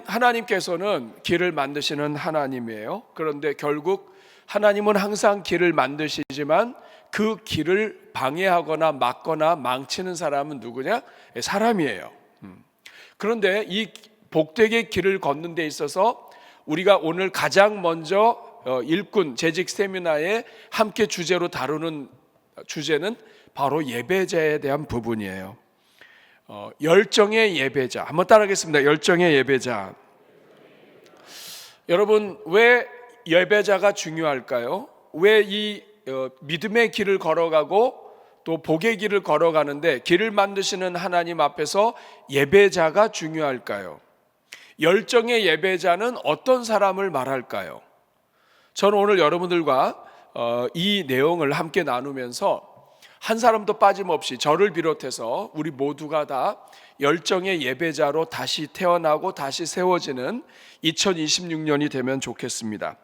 하나님께서는 길을 만드시는 하나님이에요. 그런데 결국 하나님은 항상 길을 만드시지만 그 길을 방해하거나 막거나 망치는 사람은 누구냐? 사람이에요. 그런데 이 복되게 길을 걷는 데 있어서 우리가 오늘 가장 먼저 일꾼 재직 세미나에 함께 주제로 다루는 주제는 바로 예배자에 대한 부분이에요. 열정의 예배자. 한번 따라하겠습니다. 열정의 예배자. 여러분, 왜 예배자가 중요할까요? 왜 이 믿음의 길을 걸어가고 또 복의 길을 걸어가는데 길을 만드시는 하나님 앞에서 예배자가 중요할까요? 열정의 예배자는 어떤 사람을 말할까요? 저는 오늘 여러분들과 이 내용을 함께 나누면서 한 사람도 빠짐없이 저를 비롯해서 우리 모두가 다 열정의 예배자로 다시 태어나고 다시 세워지는 2026년이 되면 좋겠습니다.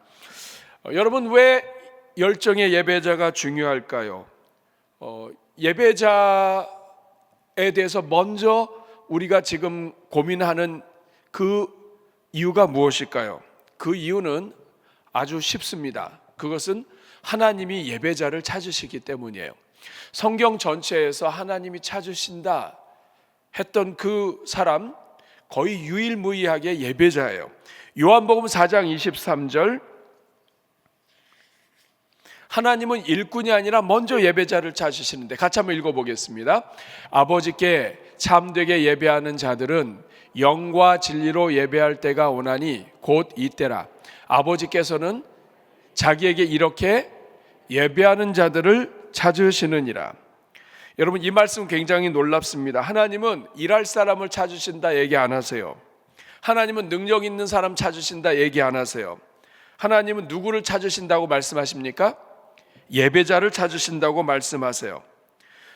여러분, 왜 열정의 예배자가 중요할까요? 예배자에 대해서 먼저 우리가 지금 고민하는 그 이유가 무엇일까요? 그 이유는 아주 쉽습니다. 그것은 하나님이 예배자를 찾으시기 때문이에요. 성경 전체에서 하나님이 찾으신다 했던 그 사람 거의 유일무이하게 예배자예요. 요한복음 4장 23절, 하나님은 일꾼이 아니라 먼저 예배자를 찾으시는데, 같이 한번 읽어보겠습니다. 아버지께 참되게 예배하는 자들은 영과 진리로 예배할 때가 오나니 곧 이때라. 아버지께서는 자기에게 이렇게 예배하는 자들을 찾으시느니라. 여러분, 이 말씀 굉장히 놀랍습니다. 하나님은 일할 사람을 찾으신다 얘기 안 하세요. 하나님은 능력 있는 사람 찾으신다 얘기 안 하세요. 하나님은 누구를 찾으신다고 말씀하십니까? 예배자를 찾으신다고 말씀하세요.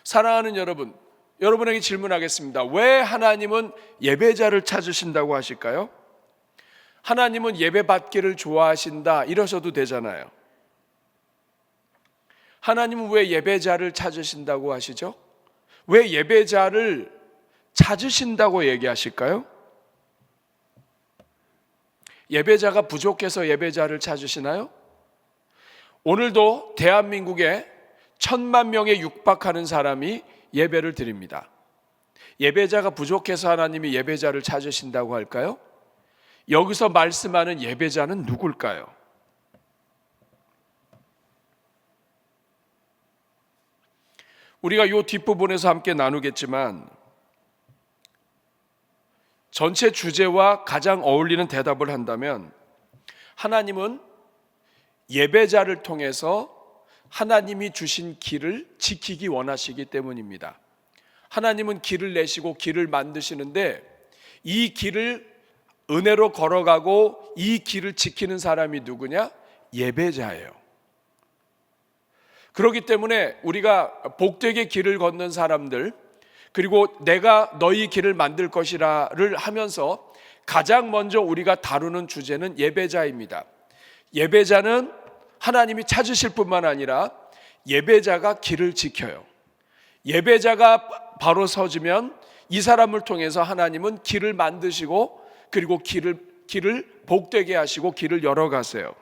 사랑하는 여러분, 여러분에게 질문하겠습니다. 왜 하나님은 예배자를 찾으신다고 하실까요? 하나님은 예배 받기를 좋아하신다 이러셔도 되잖아요. 하나님은 왜 예배자를 찾으신다고 하시죠? 왜 예배자를 찾으신다고 얘기하실까요? 예배자가 부족해서 예배자를 찾으시나요? 오늘도 대한민국에 1,000만 명에 육박하는 사람이 예배를 드립니다. 예배자가 부족해서 하나님이 예배자를 찾으신다고 할까요? 여기서 말씀하는 예배자는 누굴까요? 우리가 이 뒷부분에서 함께 나누겠지만 전체 주제와 가장 어울리는 대답을 한다면 하나님은 예배자를 통해서 하나님이 주신 길을 지키기 원하시기 때문입니다. 하나님은 길을 내시고 길을 만드시는데 이 길을 은혜로 걸어가고 이 길을 지키는 사람이 누구냐? 예배자예요. 그렇기 때문에 우리가 복되게 길을 걷는 사람들, 그리고 내가 너희 길을 만들 것이라를 하면서 가장 먼저 우리가 다루는 주제는 예배자입니다. 예배자는 하나님이 찾으실 뿐만 아니라 예배자가 길을 지켜요. 예배자가 바로 서지면 이 사람을 통해서 하나님은 길을 만드시고 그리고 길을 복되게 하시고 길을 열어가세요.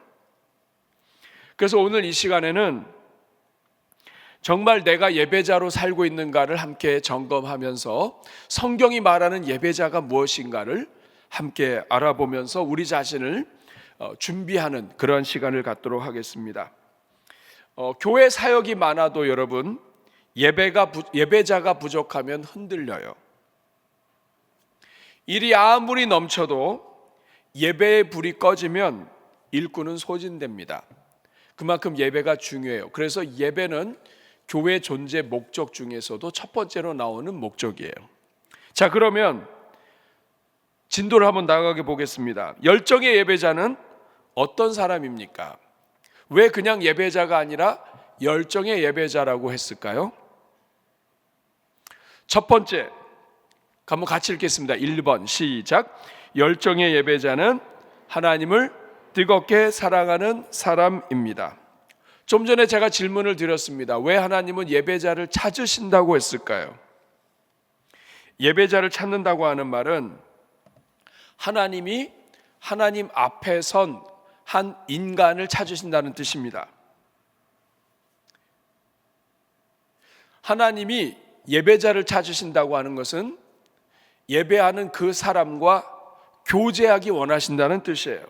그래서 오늘 이 시간에는 정말 내가 예배자로 살고 있는가를 함께 점검하면서 성경이 말하는 예배자가 무엇인가를 함께 알아보면서 우리 자신을 준비하는 그런 시간을 갖도록 하겠습니다. 교회 사역이 많아도 여러분, 예배자가 부족하면 흔들려요. 일이 아무리 넘쳐도 예배의 불이 꺼지면 일꾼은 소진됩니다. 그만큼 예배가 중요해요. 그래서 예배는 교회 존재 목적 중에서도 첫 번째로 나오는 목적이에요. 자, 그러면 진도를 한번 나가게 보겠습니다. 열정의 예배자는 어떤 사람입니까? 왜 그냥 예배자가 아니라 열정의 예배자라고 했을까요? 첫 번째, 한번 같이 읽겠습니다. 1번 시작. 열정의 예배자는 하나님을 뜨겁게 사랑하는 사람입니다. 좀 전에 제가 질문을 드렸습니다. 왜 하나님은 예배자를 찾으신다고 했을까요? 예배자를 찾는다고 하는 말은 하나님이 하나님 앞에 선 한 인간을 찾으신다는 뜻입니다. 하나님이 예배자를 찾으신다고 하는 것은 예배하는 그 사람과 교제하기 원하신다는 뜻이에요.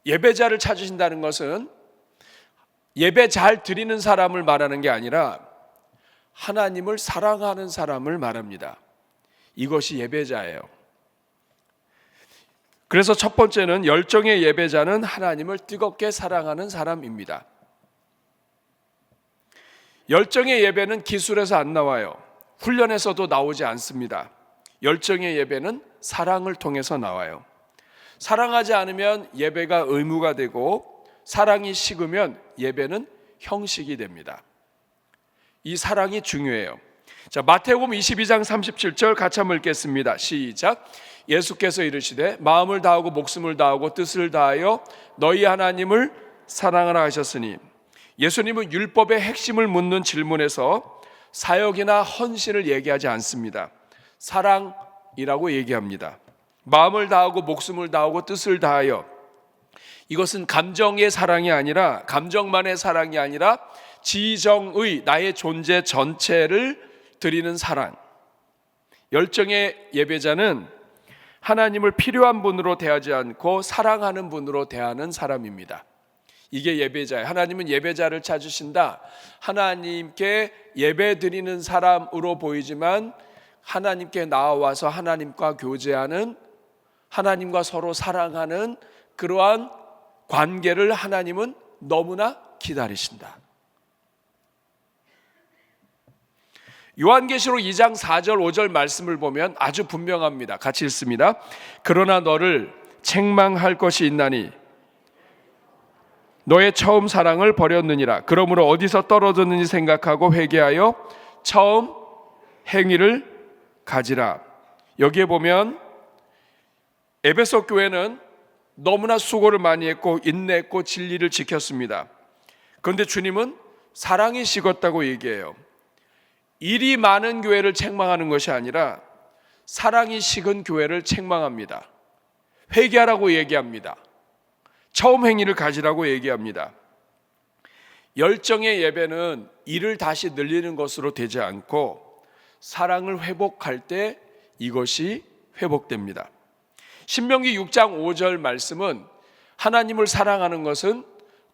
예배자를 찾으신다는 것은 예배 잘 드리는 사람을 말하는 게 아니라 하나님을 사랑하는 사람을 말합니다. 이것이 예배자예요. 그래서 첫 번째는 열정의 예배자는 하나님을 뜨겁게 사랑하는 사람입니다. 열정의 예배는 기술에서 안 나와요. 훈련에서도 나오지 않습니다. 열정의 예배는 사랑을 통해서 나와요. 사랑하지 않으면 예배가 의무가 되고 사랑이 식으면 예배는 형식이 됩니다. 이 사랑이 중요해요. 자, 마태복음 22장 37절 같이 한번 읽겠습니다. 시작. 예수께서 이르시되 마음을 다하고 목숨을 다하고 뜻을 다하여 너희 하나님을 사랑하라 하셨으니, 예수님은 율법의 핵심을 묻는 질문에서 사역이나 헌신을 얘기하지 않습니다. 사랑이라고 얘기합니다. 마음을 다하고 목숨을 다하고 뜻을 다하여, 이것은 감정의 사랑이 아니라, 감정만의 사랑이 아니라 지정의 나의 존재 전체를 드리는 사랑. 열정의 예배자는 하나님을 필요한 분으로 대하지 않고 사랑하는 분으로 대하는 사람입니다. 이게 예배자예요. 하나님은 예배자를 찾으신다. 하나님께 예배 드리는 사람으로 보이지만 하나님께 나와서 하나님과 교제하는, 하나님과 서로 사랑하는 그러한 관계를 하나님은 너무나 기다리신다. 요한계시록 2장 4절 5절 말씀을 보면 아주 분명합니다. 같이 읽습니다. 그러나 너를 책망할 것이 있나니 너의 처음 사랑을 버렸느니라. 그러므로 어디서 떨어졌는지 생각하고 회개하여 처음 행위를 가지라. 여기에 보면 에베소 교회는 너무나 수고를 많이 했고 인내했고 진리를 지켰습니다. 그런데 주님은 사랑이 식었다고 얘기해요. 일이 많은 교회를 책망하는 것이 아니라 사랑이 식은 교회를 책망합니다. 회개하라고 얘기합니다. 처음 행위를 가지라고 얘기합니다. 열정의 예배는 일을 다시 늘리는 것으로 되지 않고 사랑을 회복할 때 이것이 회복됩니다. 신명기 6장 5절 말씀은 하나님을 사랑하는 것은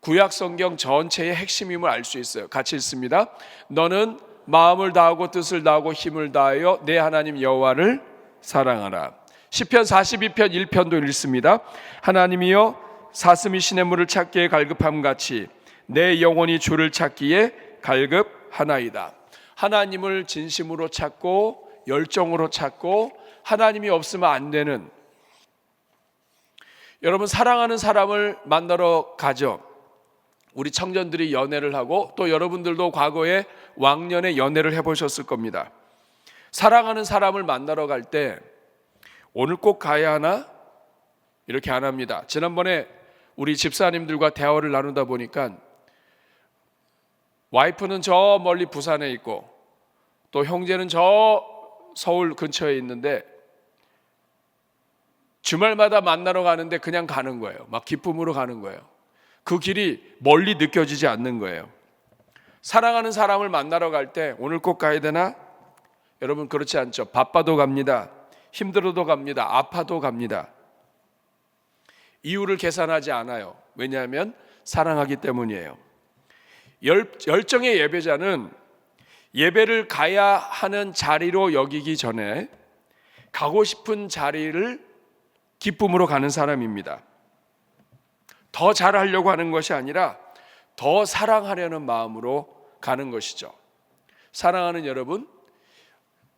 구약 성경 전체의 핵심임을 알 수 있어요. 같이 읽습니다. 너는 마음을 다하고 뜻을 다하고 힘을 다하여 내 하나님 여호와를 사랑하라. 시편 42편 1편도 읽습니다. 하나님이여 사슴이 시냇물을 찾기에 갈급함같이 내 영혼이 주를 찾기에 갈급하나이다. 하나님을 진심으로 찾고 열정으로 찾고 하나님이 없으면 안 되는, 여러분 사랑하는 사람을 만나러 가죠. 우리 청년들이 연애를 하고 또 여러분들도 과거에 왕년에 연애를 해보셨을 겁니다. 사랑하는 사람을 만나러 갈 때 오늘 꼭 가야 하나? 이렇게 안 합니다. 지난번에 우리 집사님들과 대화를 나누다 보니까 와이프는 저 멀리 부산에 있고 또 형제는 저 서울 근처에 있는데 주말마다 만나러 가는데 그냥 가는 거예요. 막 기쁨으로 가는 거예요. 그 길이 멀리 느껴지지 않는 거예요. 사랑하는 사람을 만나러 갈 때 오늘 꼭 가야 되나? 여러분 그렇지 않죠. 바빠도 갑니다. 힘들어도 갑니다. 아파도 갑니다. 이유를 계산하지 않아요. 왜냐하면 사랑하기 때문이에요. 열정의 예배자는 예배를 가야 하는 자리로 여기기 전에 가고 싶은 자리를 기쁨으로 가는 사람입니다. 더 잘하려고 하는 것이 아니라 더 사랑하려는 마음으로 가는 것이죠. 사랑하는 여러분,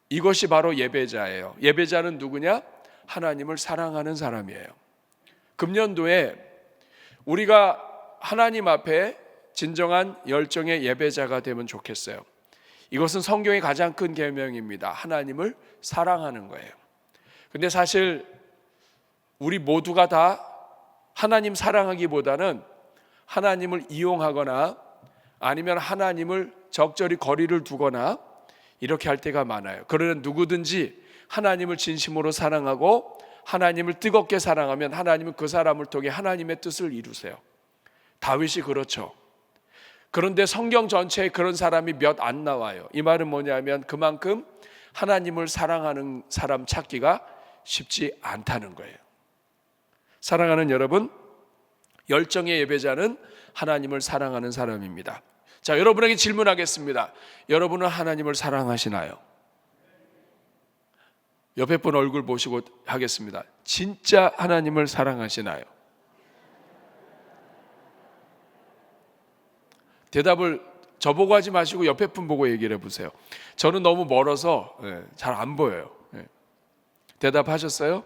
이것이 바로 예배자예요. 예배자는 누구냐? 하나님을 사랑하는 사람이에요. 금년도에 우리가 하나님 앞에 진정한 열정의 예배자가 되면 좋겠어요. 이것은 성경의 가장 큰 계명입니다. 하나님을 사랑하는 거예요. 근데 사실 우리 모두가 다 하나님 사랑하기보다는 하나님을 이용하거나 아니면 하나님을 적절히 거리를 두거나 이렇게 할 때가 많아요. 그러나 누구든지 하나님을 진심으로 사랑하고 하나님을 뜨겁게 사랑하면 하나님은 그 사람을 통해 하나님의 뜻을 이루세요. 다윗이 그렇죠. 그런데 성경 전체에 그런 사람이 몇 안 나와요. 이 말은 뭐냐면 그만큼 하나님을 사랑하는 사람 찾기가 쉽지 않다는 거예요. 사랑하는 여러분, 열정의 예배자는 하나님을 사랑하는 사람입니다. 자, 여러분에게 질문하겠습니다. 여러분은 하나님을 사랑하시나요? 옆에 분 얼굴 보시고 하겠습니다. 진짜 하나님을 사랑하시나요? 대답을 저보고 하지 마시고 옆에 분 보고 얘기를 해보세요. 저는 너무 멀어서 잘 안 보여요. 대답하셨어요?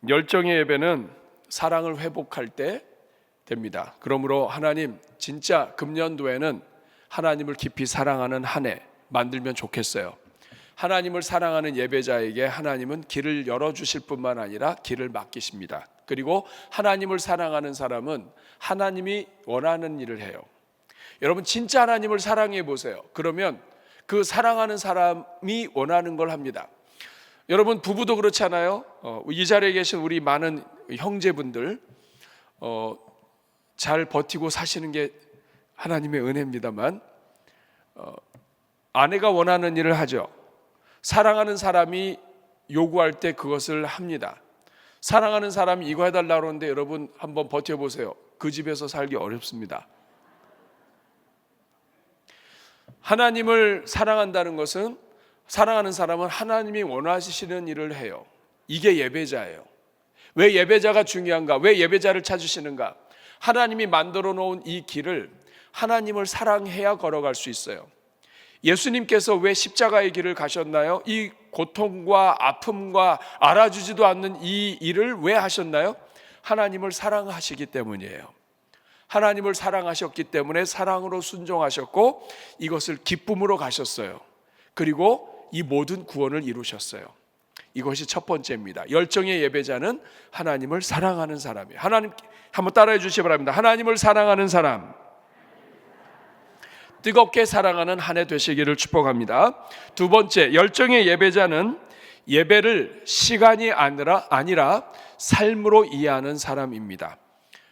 열정의 예배는 사랑을 회복할 때 됩니다. 그러므로 하나님, 진짜 금년도에는 하나님을 깊이 사랑하는 한 해 만들면 좋겠어요. 하나님을 사랑하는 예배자에게 하나님은 길을 열어주실 뿐만 아니라 길을 맡기십니다. 그리고 하나님을 사랑하는 사람은 하나님이 원하는 일을 해요. 여러분, 진짜 하나님을 사랑해 보세요. 그러면 그 사랑하는 사람이 원하는 걸 합니다. 여러분, 부부도 그렇잖아요. 이 자리에 계신 우리 많은 형제분들 잘 버티고 사시는 게 하나님의 은혜입니다만 아내가 원하는 일을 하죠. 사랑하는 사람이 요구할 때 그것을 합니다. 사랑하는 사람이 이거 해달라고 그러는데 여러분 한번 버텨보세요. 그 집에서 살기 어렵습니다. 하나님을 사랑한다는 것은, 사랑하는 사람은 하나님이 원하시는 일을 해요. 이게 예배자예요. 왜 예배자가 중요한가? 왜 예배자를 찾으시는가? 하나님이 만들어 놓은 이 길을 하나님을 사랑해야 걸어갈 수 있어요. 예수님께서 왜 십자가의 길을 가셨나요? 이 고통과 아픔과 알아주지도 않는 이 일을 왜 하셨나요? 하나님을 사랑하시기 때문이에요. 하나님을 사랑하셨기 때문에 사랑으로 순종하셨고 이것을 기쁨으로 가셨어요. 그리고 이 모든 구원을 이루셨어요. 이것이 첫 번째입니다. 열정의 예배자는 하나님을 사랑하는 사람이에요. 하나님, 한번 따라해 주시기 바랍니다. 하나님을 사랑하는 사람, 뜨겁게 사랑하는 한 해 되시기를 축복합니다. 두 번째, 열정의 예배자는 예배를 시간이 아니라 삶으로 이해하는 사람입니다.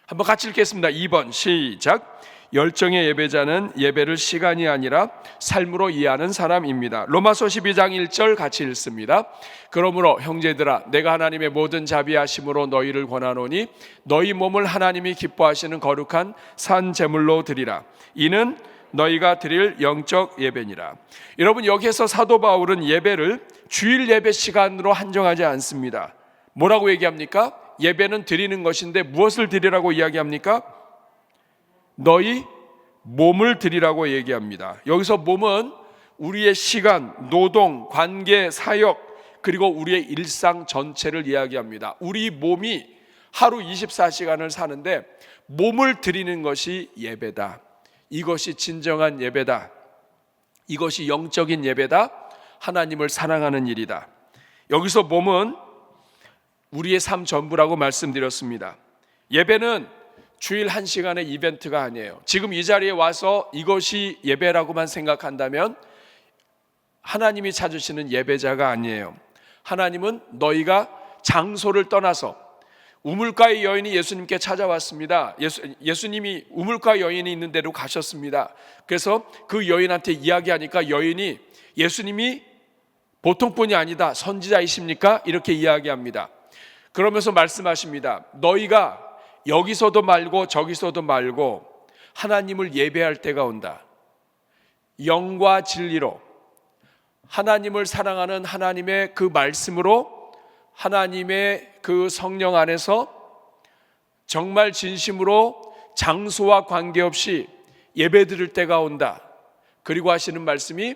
한번 같이 읽겠습니다. 2번 시작. 열정의 예배자는 예배를 시간이 아니라 삶으로 이해하는 사람입니다. 로마서 12장 1절 같이 읽습니다. 그러므로 형제들아, 내가 하나님의 모든 자비하심으로 너희를 권하노니 너희 몸을 하나님이 기뻐하시는 거룩한 산 제물로 드리라. 이는 너희가 드릴 영적 예배니라. 여러분, 여기에서 사도 바울은 예배를 주일 예배 시간으로 한정하지 않습니다. 뭐라고 얘기합니까? 예배는 드리는 것인데 무엇을 드리라고 이야기합니까? 너희 몸을 드리라고 얘기합니다. 여기서 몸은 우리의 시간, 노동, 관계, 사역, 그리고 우리의 일상 전체를 이야기합니다. 우리 몸이 하루 24시간을 사는데 몸을 드리는 것이 예배다. 이것이 진정한 예배다. 이것이 영적인 예배다. 하나님을 사랑하는 일이다. 여기서 몸은 우리의 삶 전부라고 말씀드렸습니다. 예배는 주일 1시간의 이벤트가 아니에요. 지금 이 자리에 와서 이것이 예배라고만 생각한다면 하나님이 찾으시는 예배자가 아니에요. 하나님은 너희가 장소를 떠나서, 우물가의 여인이 예수님께 찾아왔습니다. 예수님이 우물가 여인이 있는 데로 가셨습니다. 그래서 그 여인한테 이야기하니까 여인이 예수님이 보통 분이 아니다, 선지자이십니까? 이렇게 이야기합니다. 그러면서 말씀하십니다. 너희가 여기서도 말고 저기서도 말고 하나님을 예배할 때가 온다. 영과 진리로 하나님을 사랑하는 하나님의 그 말씀으로, 하나님의 그 성령 안에서 정말 진심으로 장소와 관계없이 예배 드릴 때가 온다. 그리고 하시는 말씀이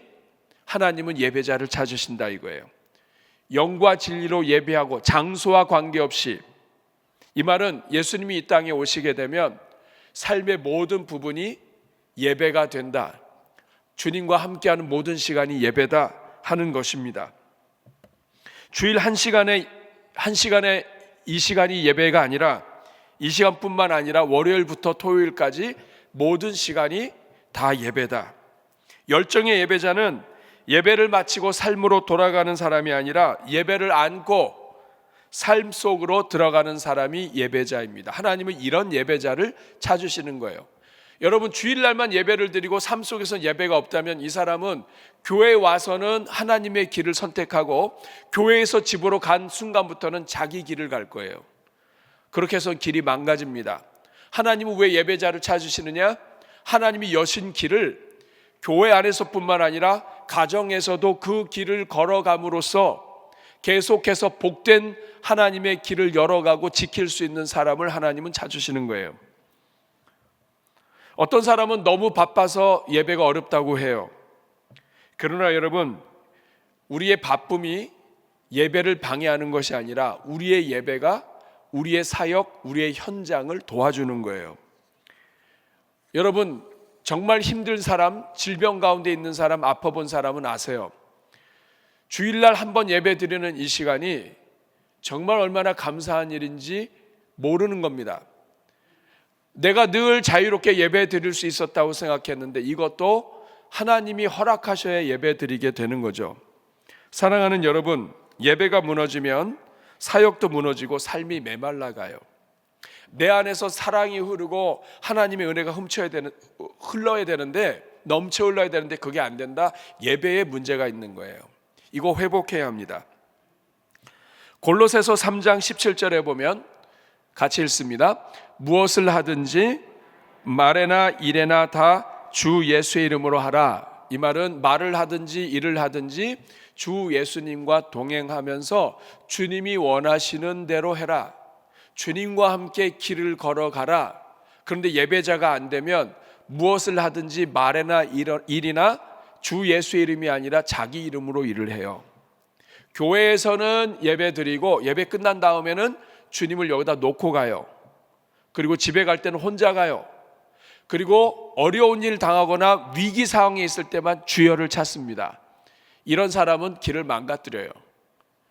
하나님은 예배자를 찾으신다 이거예요. 영과 진리로 예배하고 장소와 관계없이. 이 말은 예수님이 이 땅에 오시게 되면 삶의 모든 부분이 예배가 된다. 주님과 함께하는 모든 시간이 예배다 하는 것입니다. 주일 1시간에 이 시간이 예배가 아니라 이 시간뿐만 아니라 월요일부터 토요일까지 모든 시간이 다 예배다. 열정의 예배자는 예배를 마치고 삶으로 돌아가는 사람이 아니라 예배를 안고 삶 속으로 들어가는 사람이 예배자입니다. 하나님은 이런 예배자를 찾으시는 거예요. 여러분, 주일날만 예배를 드리고 삶 속에서 예배가 없다면 이 사람은 교회에 와서는 하나님의 길을 선택하고 교회에서 집으로 간 순간부터는 자기 길을 갈 거예요. 그렇게 해서 길이 망가집니다. 하나님은 왜 예배자를 찾으시느냐? 하나님이 여신 길을 교회 안에서뿐만 아니라 가정에서도 그 길을 걸어감으로써 계속해서 복된 하나님의 길을 열어가고 지킬 수 있는 사람을 하나님은 찾으시는 거예요. 어떤 사람은 너무 바빠서 예배가 어렵다고 해요. 그러나 여러분, 우리의 바쁨이 예배를 방해하는 것이 아니라 우리의 예배가 우리의 사역, 우리의 현장을 도와주는 거예요. 여러분, 정말 힘든 사람, 질병 가운데 있는 사람, 아파본 사람은 아세요. 주일날 한번 예배 드리는 이 시간이 정말 얼마나 감사한 일인지 모르는 겁니다. 내가 늘 자유롭게 예배 드릴 수 있었다고 생각했는데 이것도 하나님이 허락하셔야 예배 드리게 되는 거죠. 사랑하는 여러분, 예배가 무너지면 사역도 무너지고 삶이 메말라가요. 내 안에서 사랑이 흐르고 하나님의 은혜가 흘러야 되는데, 넘쳐 흘러야 되는데 그게 안 된다. 예배에 문제가 있는 거예요. 이거 회복해야 합니다. 골로새서 3장 17절에 보면 같이 읽습니다. 무엇을 하든지 말에나 일에나 다 주 예수의 이름으로 하라. 이 말은 말을 하든지 일을 하든지 주 예수님과 동행하면서 주님이 원하시는 대로 해라. 주님과 함께 길을 걸어가라. 그런데 예배자가 안 되면 무엇을 하든지 말에나 일이나 주 예수의 이름이 아니라 자기 이름으로 일을 해요. 교회에서는 예배 드리고 예배 끝난 다음에는 주님을 여기다 놓고 가요. 그리고 집에 갈 때는 혼자 가요. 그리고 어려운 일 당하거나 위기 상황에 있을 때만 주여를 찾습니다. 이런 사람은 길을 망가뜨려요.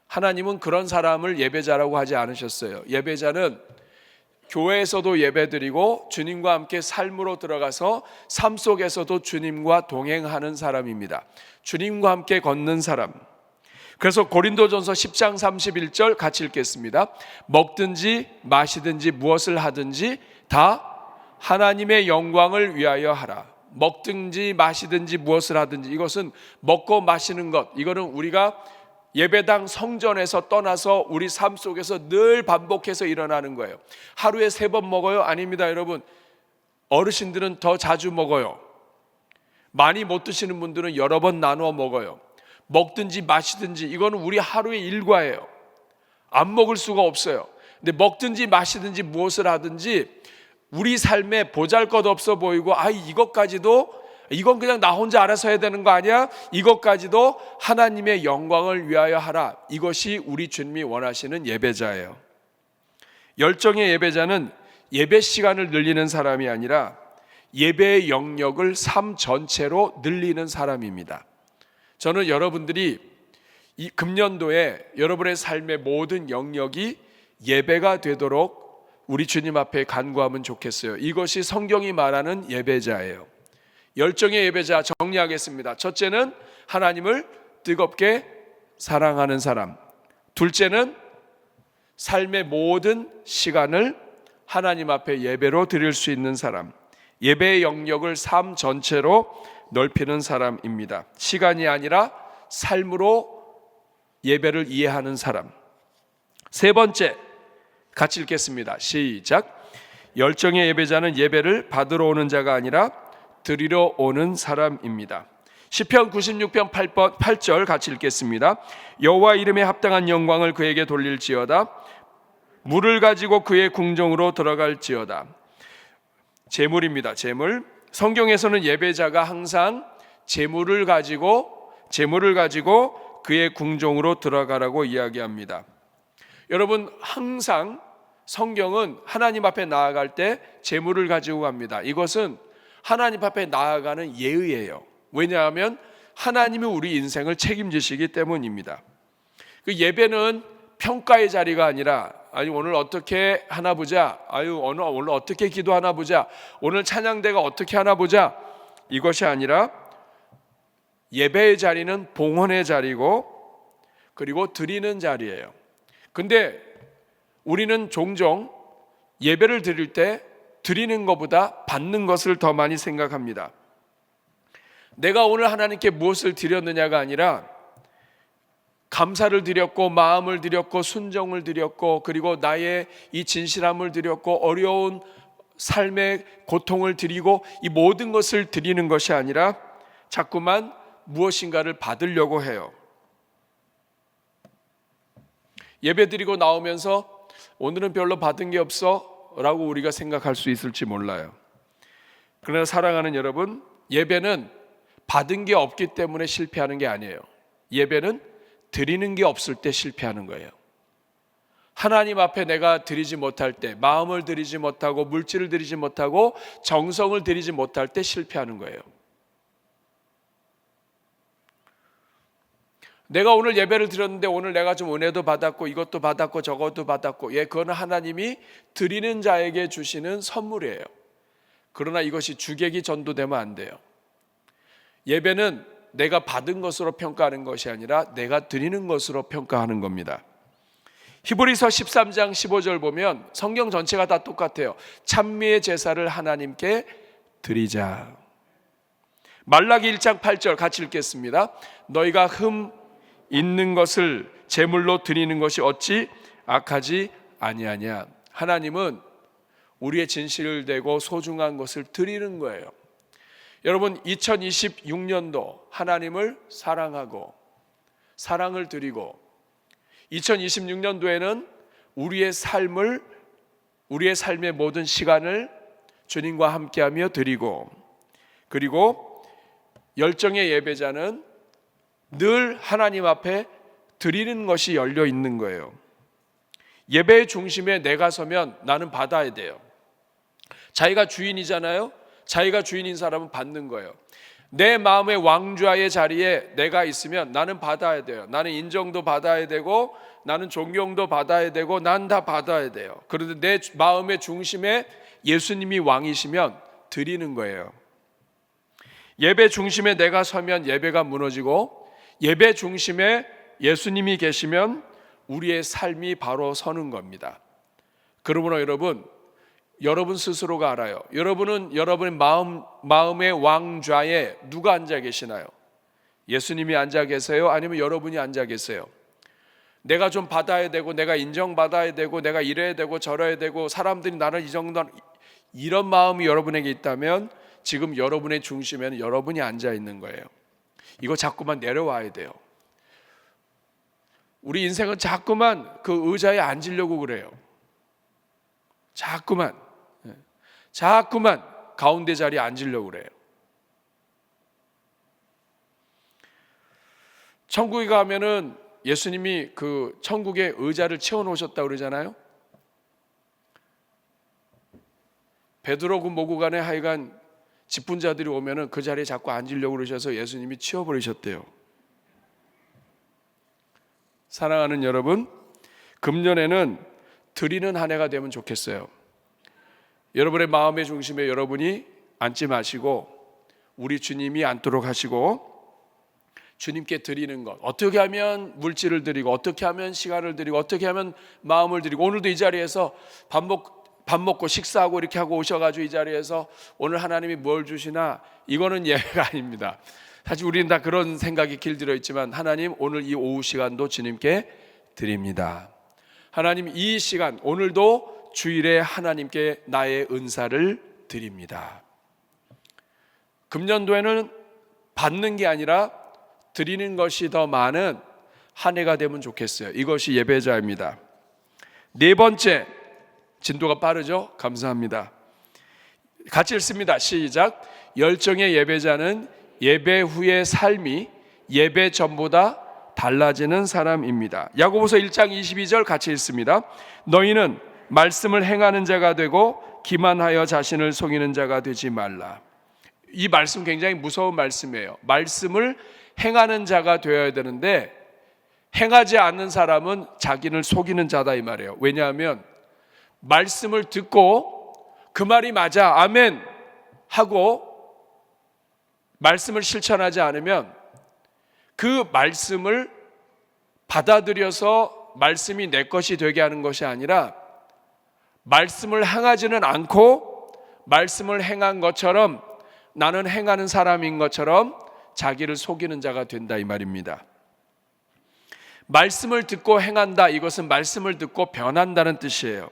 하나님은 그런 사람을 예배자라고 하지 않으셨어요. 예배자는 교회에서도 예배드리고 주님과 함께 삶으로 들어가서 삶 속에서도 주님과 동행하는 사람입니다. 주님과 함께 걷는 사람. 그래서 고린도전서 10장 31절 같이 읽겠습니다. 먹든지 마시든지 무엇을 하든지 다 하나님의 영광을 위하여 하라. 먹든지 마시든지 무엇을 하든지, 이것은 먹고 마시는 것, 이거는 우리가 예배당 성전에서 떠나서 우리 삶 속에서 늘 반복해서 일어나는 거예요. 하루에 3번 먹어요? 아닙니다. 여러분, 어르신들은 더 자주 먹어요. 많이 못 드시는 분들은 여러 번 나누어 먹어요. 먹든지 마시든지 이거는 우리 하루의 일과예요. 안 먹을 수가 없어요. 근데 먹든지 마시든지 무엇을 하든지 우리 삶에 보잘것없어 보이고 이건 그냥 나 혼자 알아서 해야 되는 거 아니야? 이것까지도 하나님의 영광을 위하여 하라. 이것이 우리 주님이 원하시는 예배자예요. 열정의 예배자는 예배 시간을 늘리는 사람이 아니라 예배의 영역을 삶 전체로 늘리는 사람입니다. 저는 여러분들이 이 금년도에 여러분의 삶의 모든 영역이 예배가 되도록 우리 주님 앞에 간구하면 좋겠어요. 이것이 성경이 말하는 예배자예요. 열정의 예배자 정리하겠습니다. 첫째는 하나님을 뜨겁게 사랑하는 사람. 둘째는 삶의 모든 시간을 하나님 앞에 예배로 드릴 수 있는 사람. 예배의 영역을 삶 전체로 넓히는 사람입니다. 시간이 아니라 삶으로 예배를 이해하는 사람. 세 번째, 같이 읽겠습니다. 시작. 열정의 예배자는 예배를 받으러 오는 자가 아니라 드리러 오는 사람입니다. 시편 96편 8절 같이 읽겠습니다. 여호와 이름에 합당한 영광을 그에게 돌릴지어다. 물을 가지고 그의 궁정으로 들어갈지어다. 제물입니다. 제물. 성경에서는 예배자가 항상 제물을 가지고 그의 궁정으로 들어가라고 이야기합니다. 여러분, 항상 성경은 하나님 앞에 나아갈 때 제물을 가지고 갑니다. 이것은 하나님 앞에 나아가는 예의예요. 왜냐하면 하나님이 우리 인생을 책임지시기 때문입니다. 그 예배는 평가의 자리가 아니라 오늘 어떻게 하나 보자, 오늘 어떻게 기도하나 보자, 오늘 찬양대가 어떻게 하나 보자, 이것이 아니라 예배의 자리는 봉헌의 자리고 그리고 드리는 자리예요. 근데 우리는 종종 예배를 드릴 때 드리는 것보다 받는 것을 더 많이 생각합니다. 내가 오늘 하나님께 무엇을 드렸느냐가 아니라 감사를 드렸고 마음을 드렸고 순종을 드렸고 그리고 나의 이 진실함을 드렸고 어려운 삶의 고통을 드리고 이 모든 것을 드리는 것이 아니라 자꾸만 무엇인가를 받으려고 해요. 예배 드리고 나오면서 오늘은 별로 받은 게 없어 라고 우리가 생각할 수 있을지 몰라요. 그러나 사랑하는 여러분, 예배는 받은 게 없기 때문에 실패하는 게 아니에요. 예배는 드리는 게 없을 때 실패하는 거예요. 하나님 앞에 내가 드리지 못할 때, 마음을 드리지 못하고 물질을 드리지 못하고 정성을 드리지 못할 때 실패하는 거예요. 내가 오늘 예배를 드렸는데 오늘 내가 좀 은혜도 받았고 이것도 받았고 저것도 받았고, 그거는 하나님이 드리는 자에게 주시는 선물이에요. 그러나 이것이 주객이 전도되면 안 돼요. 예배는 내가 받은 것으로 평가하는 것이 아니라 내가 드리는 것으로 평가하는 겁니다. 히브리서 13장 15절 보면 성경 전체가 다 똑같아요. 찬미의 제사를 하나님께 드리자. 말라기 1장 8절 같이 읽겠습니다. 너희가 흠 있는 것을 제물로 드리는 것이 어찌 악하지 아니하냐. 하나님은 우리의 진실되고 소중한 것을 드리는 거예요. 여러분, 2026년도 하나님을 사랑하고 사랑을 드리고 2026년도에는 우리의 삶의 모든 시간을 주님과 함께하며 드리고, 그리고 열정의 예배자는 늘 하나님 앞에 드리는 것이 열려 있는 거예요. 예배의 중심에 내가 서면 나는 받아야 돼요. 자기가 주인이잖아요. 자기가 주인인 사람은 받는 거예요. 내 마음의 왕좌의 자리에 내가 있으면 나는 받아야 돼요. 나는 인정도 받아야 되고 나는 존경도 받아야 되고 난 다 받아야 돼요. 그런데 내 마음의 중심에 예수님이 왕이시면 드리는 거예요. 예배 중심에 내가 서면 예배가 무너지고, 예배 중심에 예수님이 계시면 우리의 삶이 바로 서는 겁니다. 그러므로 여러분 스스로가 알아요. 여러분은 여러분의 마음의 왕좌에 누가 앉아 계시나요? 예수님이 앉아 계세요? 아니면 여러분이 앉아 계세요? 내가 좀 받아야 되고 내가 인정받아야 되고 내가 이래야 되고 저래야 되고 사람들이 나를 이 정도, 이런 마음이 여러분에게 있다면 지금 여러분의 중심에는 여러분이 앉아 있는 거예요. 이거 자꾸만 내려와야 돼요. 우리 인생은 자꾸만 그 의자에 앉으려고 그래요. 자꾸만 가운데 자리에 앉으려고 그래요. 천국에 가면은 예수님이 그 천국의 의자를 채워놓으셨다고 그러잖아요. 베드로고 뭐고 간에 하여간 직분자들이 오면은 그 자리에 자꾸 앉으려고 그러셔서 예수님이 치워버리셨대요. 사랑하는 여러분, 금년에는 드리는 한 해가 되면 좋겠어요. 여러분의 마음의 중심에 여러분이 앉지 마시고 우리 주님이 앉도록 하시고, 주님께 드리는 것, 어떻게 하면 물질을 드리고 어떻게 하면 시간을 드리고 어떻게 하면 마음을 드리고, 오늘도 이 자리에서 밥 먹고 식사하고 이렇게 하고 오셔가지고 이 자리에서 오늘 하나님이 뭘 주시나, 이거는 예배가 아닙니다. 사실 우리는 다 그런 생각이 길들여 있지만, 하나님 오늘 이 오후 시간도 주님께 드립니다. 하나님 이 시간 오늘도 주일에 하나님께 나의 은사를 드립니다. 금년도에는 받는 게 아니라 드리는 것이 더 많은 한 해가 되면 좋겠어요. 이것이 예배자입니다. 네 번째, 진도가 빠르죠? 감사합니다. 같이 읽습니다. 시작. 열정의 예배자는 예배 후의 삶이 예배 전보다 달라지는 사람입니다. 야고보서 1장 22절 같이 읽습니다. 너희는 말씀을 행하는 자가 되고 기만하여 자신을 속이는 자가 되지 말라. 이 말씀 굉장히 무서운 말씀이에요. 말씀을 행하는 자가 되어야 되는데 행하지 않는 사람은 자기를 속이는 자다 이 말이에요. 왜냐하면 말씀을 듣고 그 말이 맞아 아멘 하고 말씀을 실천하지 않으면 그 말씀을 받아들여서 말씀이 내 것이 되게 하는 것이 아니라 말씀을 행하지는 않고 말씀을 행한 것처럼 나는 행하는 사람인 것처럼 자기를 속이는 자가 된다 이 말입니다. 말씀을 듣고 행한다, 이것은 말씀을 듣고 변한다는 뜻이에요.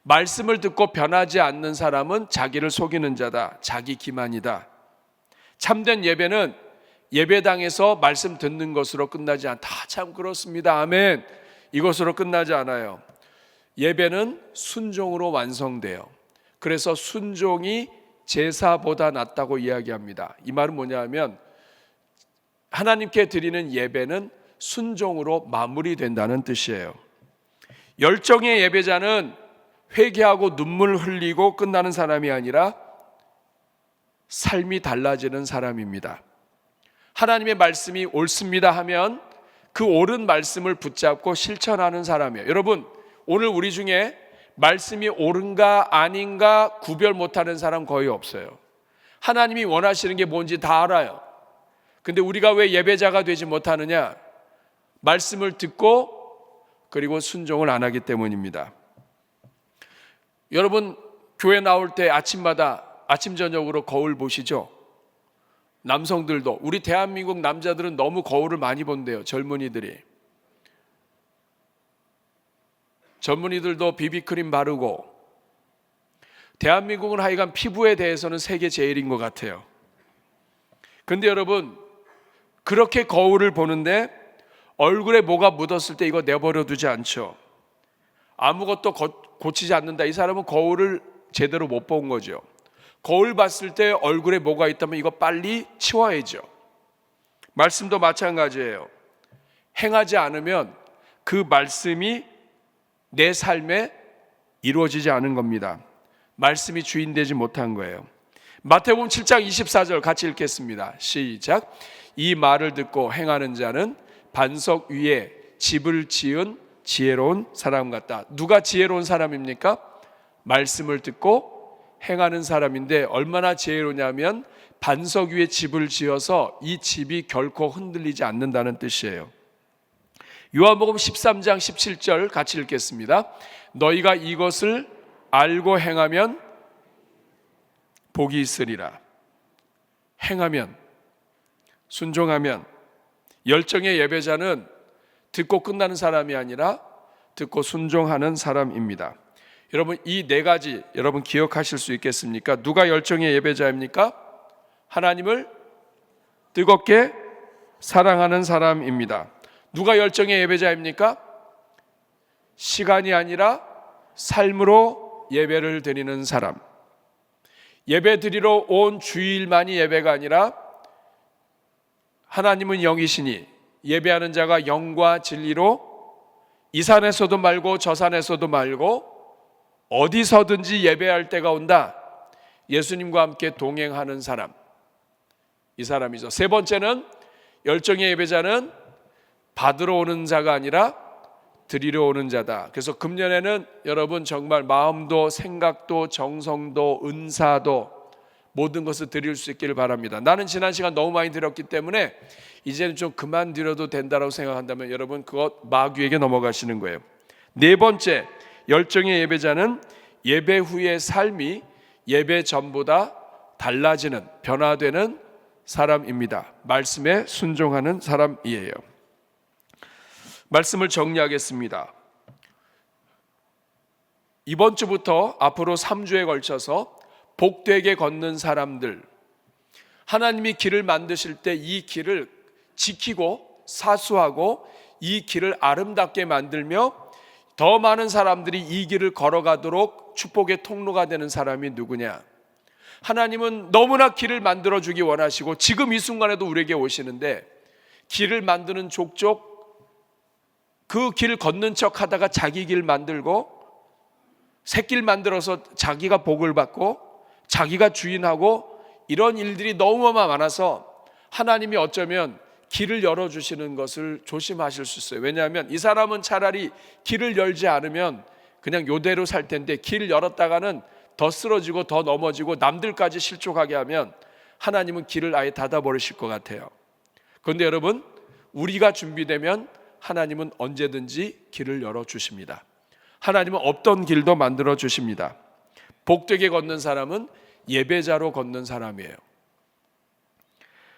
말씀을 듣고 변하지 않는 사람은 자기를 속이는 자다, 자기 기만이다. 참된 예배는 예배당에서 말씀 듣는 것으로 끝나지 않다. 참 그렇습니다. 아멘. 이것으로 끝나지 않아요. 예배는 순종으로 완성돼요. 그래서 순종이 제사보다 낫다고 이야기합니다. 이 말은 뭐냐면 하나님께 드리는 예배는 순종으로 마무리된다는 뜻이에요. 열정의 예배자는 회개하고 눈물 흘리고 끝나는 사람이 아니라 삶이 달라지는 사람입니다. 하나님의 말씀이 옳습니다 하면 그 옳은 말씀을 붙잡고 실천하는 사람이에요. 여러분, 오늘 우리 중에 말씀이 옳은가 아닌가 구별 못하는 사람 거의 없어요. 하나님이 원하시는 게 뭔지 다 알아요. 근데 우리가 왜 예배자가 되지 못하느냐? 말씀을 듣고 그리고 순종을 안 하기 때문입니다. 여러분, 교회 나올 때 아침마다 아침 저녁으로 거울 보시죠? 남성들도, 우리 대한민국 남자들은 너무 거울을 많이 본대요. 젊은이들도 비비크림 바르고. 대한민국은 하여간 피부에 대해서는 세계 제일인 것 같아요. 근데 여러분, 그렇게 거울을 보는데 얼굴에 뭐가 묻었을 때 이거 내버려 두지 않죠. 아무것도 고치지 않는다. 이 사람은 거울을 제대로 못 본 거죠. 거울 봤을 때 얼굴에 뭐가 있다면 이거 빨리 치워야죠. 말씀도 마찬가지예요. 행하지 않으면 그 말씀이 내 삶에 이루어지지 않은 겁니다. 말씀이 주인 되지 못한 거예요. 마태복음 7장 24절 같이 읽겠습니다. 시작. 이 말을 듣고 행하는 자는 반석 위에 집을 지은 지혜로운 사람 같다. 누가 지혜로운 사람입니까? 말씀을 듣고 행하는 사람인데 얼마나 지혜로냐면 반석 위에 집을 지어서 이 집이 결코 흔들리지 않는다는 뜻이에요. 요한복음 13장 17절 같이 읽겠습니다. 너희가 이것을 알고 행하면 복이 있으리라. 행하면, 순종하면. 열정의 예배자는 듣고 끝나는 사람이 아니라 듣고 순종하는 사람입니다. 여러분, 이 네 가지 여러분 기억하실 수 있겠습니까? 누가 열정의 예배자입니까? 하나님을 뜨겁게 사랑하는 사람입니다. 누가 열정의 예배자입니까? 시간이 아니라 삶으로 예배를 드리는 사람. 예배 드리러 온 주일만이 예배가 아니라 하나님은 영이시니 예배하는 자가 영과 진리로 이 산에서도 말고 저 산에서도 말고 어디서든지 예배할 때가 온다. 예수님과 함께 동행하는 사람, 이 사람이죠. 세 번째는 열정의 예배자는 받으러 오는 자가 아니라 드리러 오는 자다. 그래서 금년에는 여러분 정말 마음도 생각도 정성도 은사도 모든 것을 드릴 수 있기를 바랍니다. 나는 지난 시간 너무 많이 드렸기 때문에 이제는 좀 그만 드려도 된다고 생각한다면 여러분 그것 마귀에게 넘어가시는 거예요. 네 번째, 열정의 예배자는 예배 후의 삶이 예배 전보다 달라지는, 변화되는 사람입니다. 말씀에 순종하는 사람이에요. 말씀을 정리하겠습니다. 이번 주부터 앞으로 3주에 걸쳐서 복되게 걷는 사람들, 하나님이 길을 만드실 때 이 길을 지키고 사수하고 이 길을 아름답게 만들며 더 많은 사람들이 이 길을 걸어가도록 축복의 통로가 되는 사람이 누구냐? 하나님은 너무나 길을 만들어주기 원하시고 지금 이 순간에도 우리에게 오시는데 길을 만드는 족족 그 길 걷는 척 하다가 자기 길 만들고 새길 만들어서 자기가 복을 받고 자기가 주인하고 이런 일들이 너무 많아서 하나님이 어쩌면 길을 열어주시는 것을 조심하실 수 있어요. 왜냐하면 이 사람은 차라리 길을 열지 않으면 그냥 요대로 살 텐데 길을 열었다가는 더 쓰러지고 더 넘어지고 남들까지 실족하게 하면 하나님은 길을 아예 닫아버리실 것 같아요. 그런데 여러분, 우리가 준비되면 하나님은 언제든지 길을 열어주십니다. 하나님은 없던 길도 만들어 주십니다. 복되게 걷는 사람은 예배자로 걷는 사람이에요.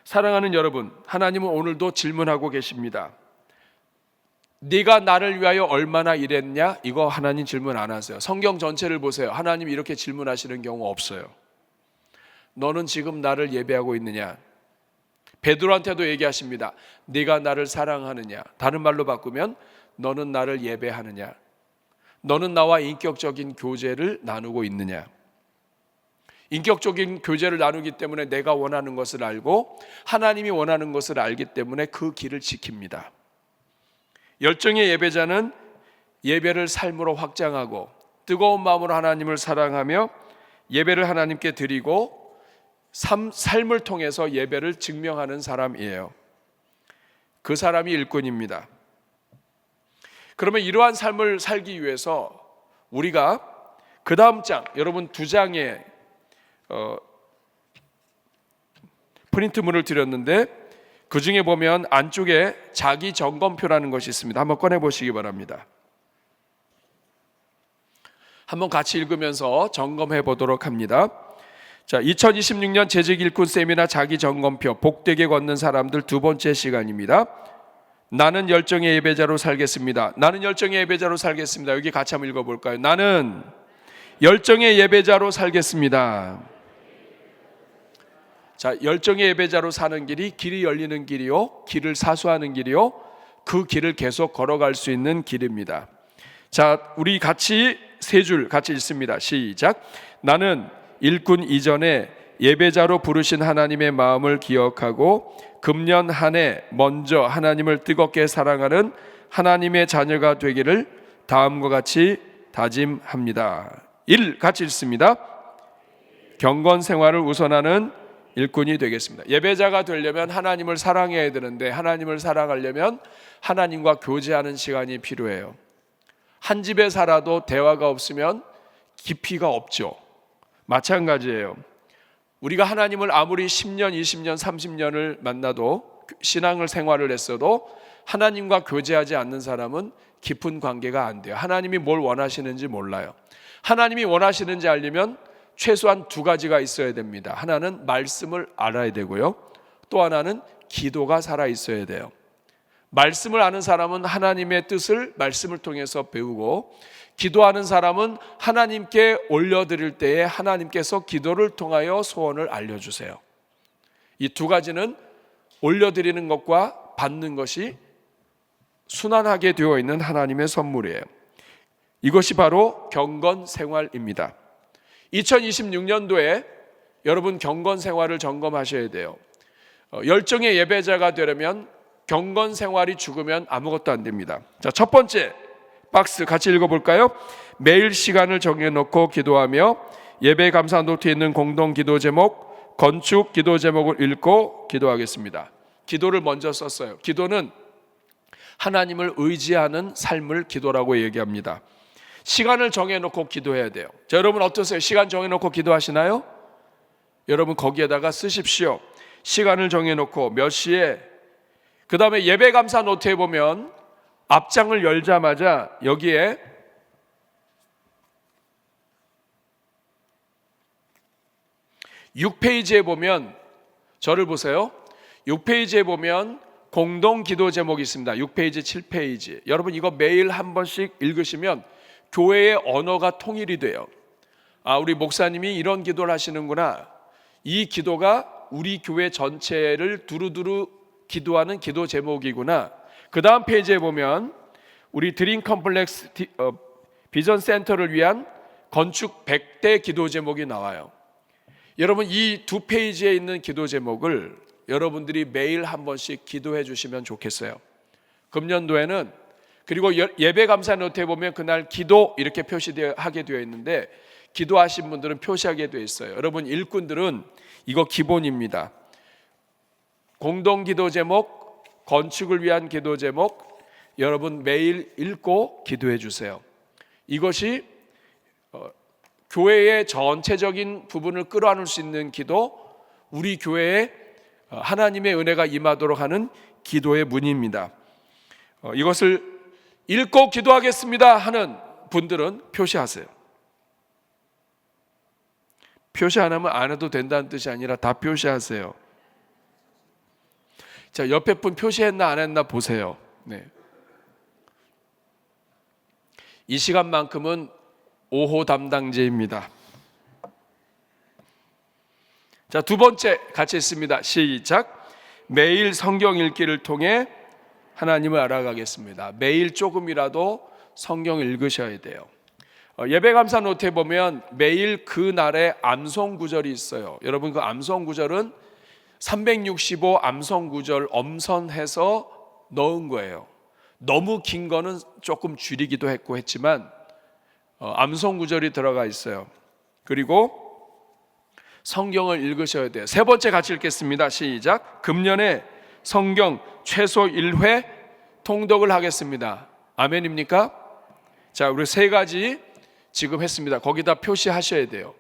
사랑하는 여러분, 하나님은 오늘도 질문하고 계십니다. 네가 나를 위하여 얼마나 일했냐? 이거 하나님 질문 안 하세요. 성경 전체를 보세요. 하나님 이렇게 질문하시는 경우 없어요. 너는 지금 나를 예배하고 있느냐? 베드로한테도 얘기하십니다. 네가 나를 사랑하느냐? 다른 말로 바꾸면 너는 나를 예배하느냐? 너는 나와 인격적인 교제를 나누고 있느냐? 인격적인 교제를 나누기 때문에 내가 원하는 것을 알고 하나님이 원하는 것을 알기 때문에 그 길을 지킵니다. 열정의 예배자는 예배를 삶으로 확장하고 뜨거운 마음으로 하나님을 사랑하며 예배를 하나님께 드리고 삶을 통해서 예배를 증명하는 사람이에요. 그 사람이 일꾼입니다. 그러면 이러한 삶을 살기 위해서 우리가 그 다음 장, 여러분 2장의 프린트물을 드렸는데 그 중에 보면 안쪽에 자기 점검표라는 것이 있습니다. 한번 꺼내 보시기 바랍니다. 한번 같이 읽으면서 점검해 보도록 합니다. 자, 2026년 재직 일꾼 세미나 자기 점검표 복되게 걷는 사람들 두 번째 시간입니다. 나는 열정의 예배자로 살겠습니다. 나는 열정의 예배자로 살겠습니다. 여기 같이 한번 읽어볼까요? 나는 열정의 예배자로 살겠습니다. 자, 열정의 예배자로 사는 길이 열리는 길이요, 길을 사수하는 길이요, 그 길을 계속 걸어갈 수 있는 길입니다. 자, 우리 같이 세 줄 같이 읽습니다. 시작. 나는 일꾼 이전에 예배자로 부르신 하나님의 마음을 기억하고 금년 한 해 먼저 하나님을 뜨겁게 사랑하는 하나님의 자녀가 되기를 다음과 같이 다짐합니다. 1. 같이 읽습니다. 경건 생활을 우선하는 일꾼이 되겠습니다. 예배자가 되려면 하나님을 사랑해야 되는데 하나님을 사랑하려면 하나님과 교제하는 시간이 필요해요. 한 집에 살아도 대화가 없으면 깊이가 없죠. 마찬가지예요. 우리가 하나님을 아무리 10년, 20년, 30년을 만나도 신앙을 생활을 했어도 하나님과 교제하지 않는 사람은 깊은 관계가 안 돼요. 하나님이 뭘 원하시는지 몰라요. 하나님이 원하시는지 알려면 최소한 2가지가 있어야 됩니다. 하나는 말씀을 알아야 되고요. 또 하나는 기도가 살아 있어야 돼요. 말씀을 아는 사람은 하나님의 뜻을 말씀을 통해서 배우고 기도하는 사람은 하나님께 올려드릴 때에 하나님께서 기도를 통하여 소원을 알려주세요. 이 2가지는 올려드리는 것과 받는 것이 순환하게 되어 있는 하나님의 선물이에요. 이것이 바로 경건 생활입니다. 2026년도에 여러분 경건 생활을 점검하셔야 돼요. 열정의 예배자가 되려면 경건 생활이 죽으면 아무것도 안 됩니다. 자, 첫 번째 박스 같이 읽어볼까요? 매일 시간을 정해놓고 기도하며 예배 감사 노트에 있는 공동 기도 제목, 건축 기도 제목을 읽고 기도하겠습니다. 기도를 먼저 썼어요. 기도는 하나님을 의지하는 삶을 기도라고 얘기합니다. 시간을 정해놓고 기도해야 돼요. 자, 여러분 어떠세요? 시간 정해놓고 기도하시나요? 여러분 거기에다가 쓰십시오. 시간을 정해놓고 몇 시에, 그 다음에 예배 감사 노트에 보면 앞장을 열자마자 여기에 (6페이지에) 보면, 저를 보세요. 6페이지에 보면 공동 기도 제목이 있습니다. 6페이지, 7페이지. 여러분 이거 매일 한 번씩 읽으시면 교회의 언어가 통일이 돼요. 아, 우리 목사님이 이런 기도를 하시는구나. 이 기도가 우리 교회 전체를 두루두루 기도하는 기도 제목이구나. 그 다음 페이지에 보면 우리 드림 컴플렉스 비전 센터를 위한 건축 100대 기도 제목이 나와요. 여러분 이 2페이지에 있는 기도 제목을 여러분들이 매일 한 번씩 기도해 주시면 좋겠어요. 금년도에는, 그리고 예배 감사 노트에 보면 그날 기도 이렇게 표시하게 되어 있는데 기도하신 분들은 표시하게 되어 있어요. 여러분 일꾼들은 이거 기본입니다. 공동 기도 제목, 건축을 위한 기도 제목, 여러분 매일 읽고 기도해 주세요. 이것이 교회의 전체적인 부분을 끌어안을 수 있는 기도, 우리 교회에 하나님의 은혜가 임하도록 하는 기도의 문입니다. 이것을 읽고 기도하겠습니다 하는 분들은 표시하세요. 표시 안 하면 안 해도 된다는 뜻이 아니라 다 표시하세요. 자, 옆에 분 표시했나 안 했나 보세요. 네. 이 시간만큼은 5호 담당제입니다. 자, 두 번째 같이 있습니다. 시작. 매일 성경 읽기를 통해 하나님을 알아가겠습니다. 매일 조금이라도 성경 읽으셔야 돼요. 예배 감사 노트에 보면 매일 그 날의 암송 구절이 있어요. 여러분, 그 암송 구절은 365 암송 구절 엄선해서 넣은 거예요. 너무 긴 거는 조금 줄이기도 했지만 암송 구절이 들어가 있어요. 그리고 성경을 읽으셔야 돼요. 세 번째 같이 읽겠습니다. 시작. 금년에 성경 최소 1회 통독을 하겠습니다. 아멘입니까? 자, 우리 세 가지 지금 했습니다. 거기다 표시하셔야 돼요.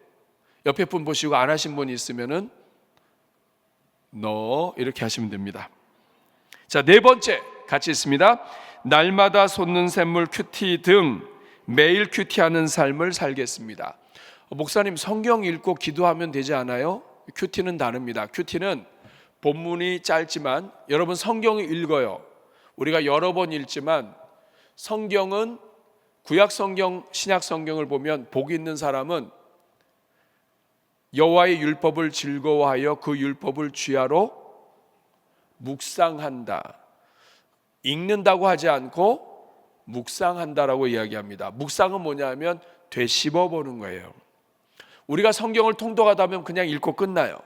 옆에 분 보시고 안 하신 분이 있으면은 너 이렇게 하시면 됩니다. 자, 네 번째 같이 있습니다. 날마다 솟는 샘물 큐티 등 매일 큐티하는 삶을 살겠습니다. 목사님, 성경 읽고 기도하면 되지 않아요? 큐티는 다릅니다. 큐티는 본문이 짧지만 여러분 성경을 읽어요. 우리가 여러 번 읽지만 성경은 구약 성경, 신약 성경을 보면 복 있는 사람은 여호와의 율법을 즐거워하여 그 율법을 주야로 묵상한다. 읽는다고 하지 않고 묵상한다라고 이야기합니다. 묵상은 뭐냐면 되씹어 보는 거예요. 우리가 성경을 통독하다 보면 그냥 읽고 끝나요.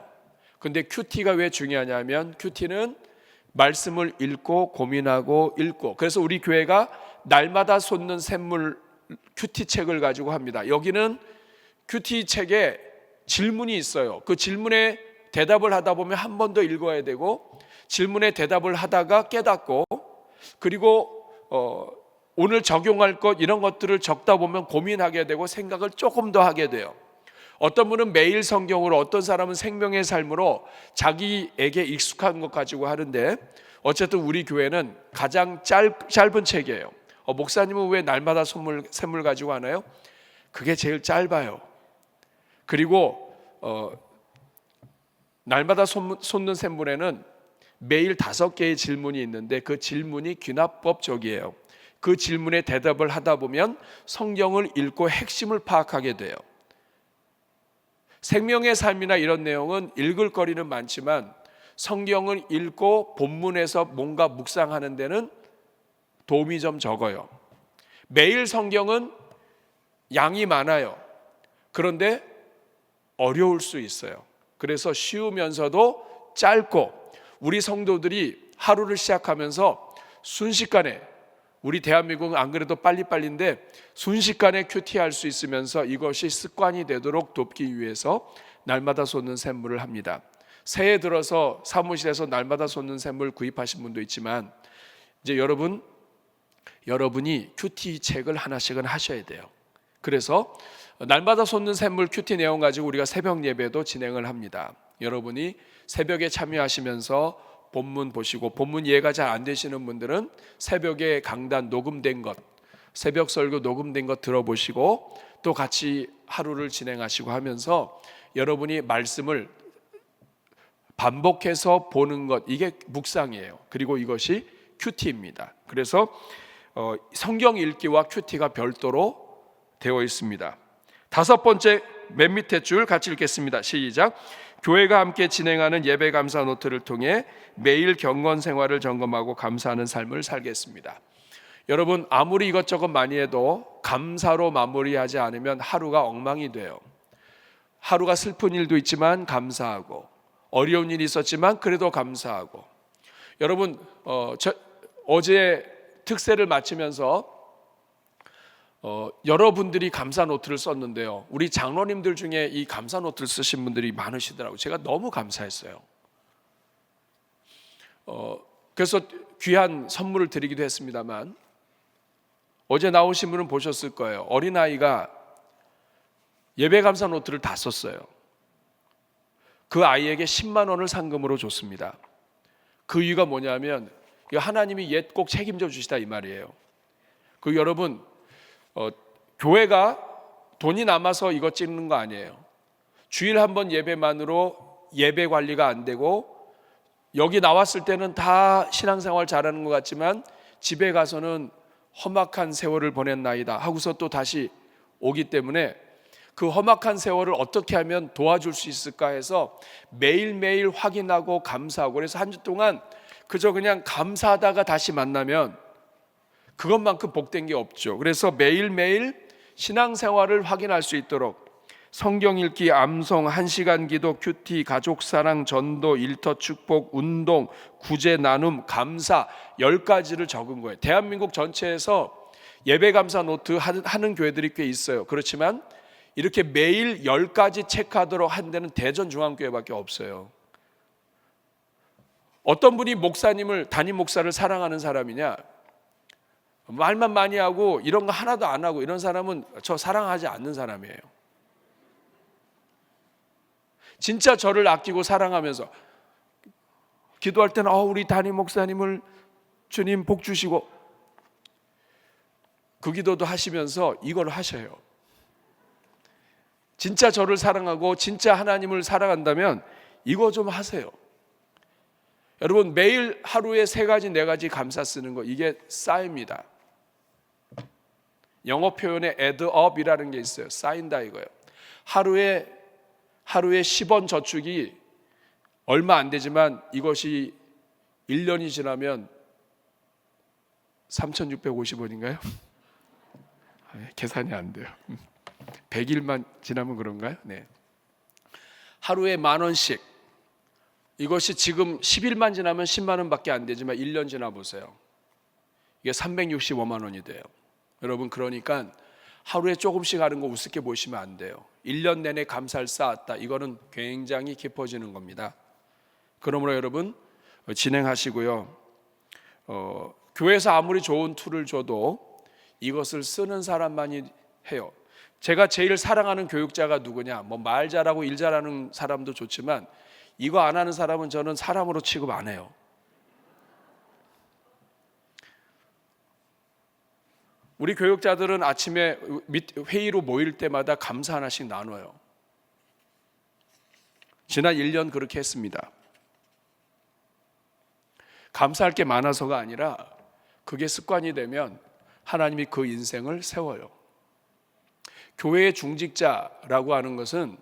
근데 큐티가 왜 중요하냐면 큐티는 말씀을 읽고 고민하고 읽고, 그래서 우리 교회가 날마다 솟는 샘물 큐티 책을 가지고 합니다. 여기는 큐티 책에 질문이 있어요. 그 질문에 대답을 하다 보면 한 번 더 읽어야 되고, 질문에 대답을 하다가 깨닫고, 그리고 오늘 적용할 것 이런 것들을 적다 보면 고민하게 되고 생각을 조금 더 하게 돼요. 어떤 분은 매일 성경으로, 어떤 사람은 생명의 삶으로 자기에게 익숙한 것 가지고 하는데, 어쨌든 우리 교회는 가장 짧은 책이에요. 목사님은 왜 날마다 샘물 가지고 하나요? 그게 제일 짧아요. 그리고 날마다 솟는 샘물에는 매일 5개의 질문이 있는데 그 질문이 귀납법적이에요. 그 질문에 대답을 하다 보면 성경을 읽고 핵심을 파악하게 돼요. 생명의 삶이나 이런 내용은 읽을 거리는 많지만 성경을 읽고 본문에서 뭔가 묵상하는 데는 도움이 좀 적어요. 매일 성경은 양이 많아요. 그런데 어려울 수 있어요. 그래서 쉬우면서도 짧고, 우리 성도들이 하루를 시작하면서 순식간에, 우리 대한민국은 안 그래도 빨리빨리인데 순식간에 큐티할 수 있으면서 이것이 습관이 되도록 돕기 위해서 날마다 솟는 샘물을 합니다. 새해 들어서 사무실에서 날마다 솟는 샘물 구입하신 분도 있지만 이제 여러분이 큐티 책을 하나씩은 하셔야 돼요. 그래서 날마다 솟는 샘물 큐티 내용 가지고 우리가 새벽 예배도 진행을 합니다. 여러분이 새벽에 참여하시면서 본문 보시고, 본문 이해가 잘 안 되시는 분들은 새벽에 강단 녹음된 것, 새벽 설교 녹음된 것 들어보시고 또 같이 하루를 진행하시고 하면서 여러분이 말씀을 반복해서 보는 것, 이게 묵상이에요. 그리고 이것이 큐티입니다. 그래서 성경 읽기와 큐티가 별도로 되어 있습니다. 5번째 맨 밑에 줄 같이 읽겠습니다. 시작. 교회가 함께 진행하는 예배 감사 노트를 통해 매일 경건 생활을 점검하고 감사하는 삶을 살겠습니다. 여러분, 아무리 이것저것 많이 해도 감사로 마무리하지 않으면 하루가 엉망이 돼요. 하루가 슬픈 일도 있지만 감사하고, 어려운 일이 있었지만 그래도 감사하고. 여러분, 어제 특세를 마치면서 여러분들이 감사 노트를 썼는데요, 우리 장로님들 중에 이 감사 노트를 쓰신 분들이 많으시더라고요. 제가 너무 감사했어요. 그래서 귀한 선물을 드리기도 했습니다만, 어제 나오신 분은 보셨을 거예요. 어린아이가 예배 감사 노트를 다 썼어요. 그 아이에게 10만 원을 상금으로 줬습니다. 그 이유가 뭐냐면 이거 하나님이 옛 꼭 책임져 주시다 이 말이에요. 그 여러분 교회가 돈이 남아서 이거 찍는 거 아니에요. 주일 한 번 예배만으로 예배 관리가 안 되고 여기 나왔을 때는 다 신앙생활 잘하는 것 같지만 집에 가서는 험악한 세월을 보냈나이다 하고서 또 다시 오기 때문에 그 험악한 세월을 어떻게 하면 도와줄 수 있을까 해서 매일매일 확인하고 감사하고, 그래서 한 주 동안 그저 그냥 감사하다가 다시 만나면 그것만큼 복된 게 없죠. 그래서 매일매일 신앙생활을 확인할 수 있도록 성경 읽기, 암송, 1시간 기도, 큐티, 가족사랑, 전도, 일터 축복, 운동, 구제 나눔, 감사 10가지를 적은 거예요. 대한민국 전체에서 예배 감사 노트 하는 교회들이 꽤 있어요. 그렇지만 이렇게 매일 10가지 체크하도록 한 데는 대전중앙교회밖에 없어요. 어떤 분이 목사님을, 담임 목사를 사랑하는 사람이냐? 말만 많이 하고 이런 거 하나도 안 하고 이런 사람은 저 사랑하지 않는 사람이에요. 진짜 저를 아끼고 사랑하면서 기도할 때는 우리 담임 목사님을 주님 복 주시고, 그 기도도 하시면서 이걸 하셔요. 진짜 저를 사랑하고 진짜 하나님을 사랑한다면 이거 좀 하세요. 여러분 매일 하루에 3가지 4가지 감사 쓰는 거, 이게 쌓입니다. 영어 표현에 add up이라는 게 있어요. 쌓인다 이거예요. 하루에 10원 저축이 얼마 안 되지만 이것이 1년이 지나면 3,650원인가요? 계산이 안 돼요. 100일만 지나면 그런가요? 네. 하루에 10,000원씩, 이것이 지금 10일만 지나면 10만 원밖에 안 되지만 1년 지나 보세요. 이게 365만 원이 돼요. 여러분 그러니까 하루에 조금씩 하는 거 우습게 보시면 안 돼요. 1년 내내 감사를 쌓았다. 이거는 굉장히 깊어지는 겁니다. 그러므로 여러분 진행하시고요. 교회에서 아무리 좋은 툴을 줘도 이것을 쓰는 사람만이 해요. 제가 제일 사랑하는 교육자가 누구냐? 뭐 말 잘하고 일 잘하는 사람도 좋지만 이거 안 하는 사람은 저는 사람으로 취급 안 해요. 우리 교육자들은 아침에 회의로 모일 때마다 감사 하나씩 나눠요. 지난 1년 그렇게 했습니다. 감사할 게 많아서가 아니라 그게 습관이 되면 하나님이 그 인생을 세워요. 교회의 중직자라고 하는 것은,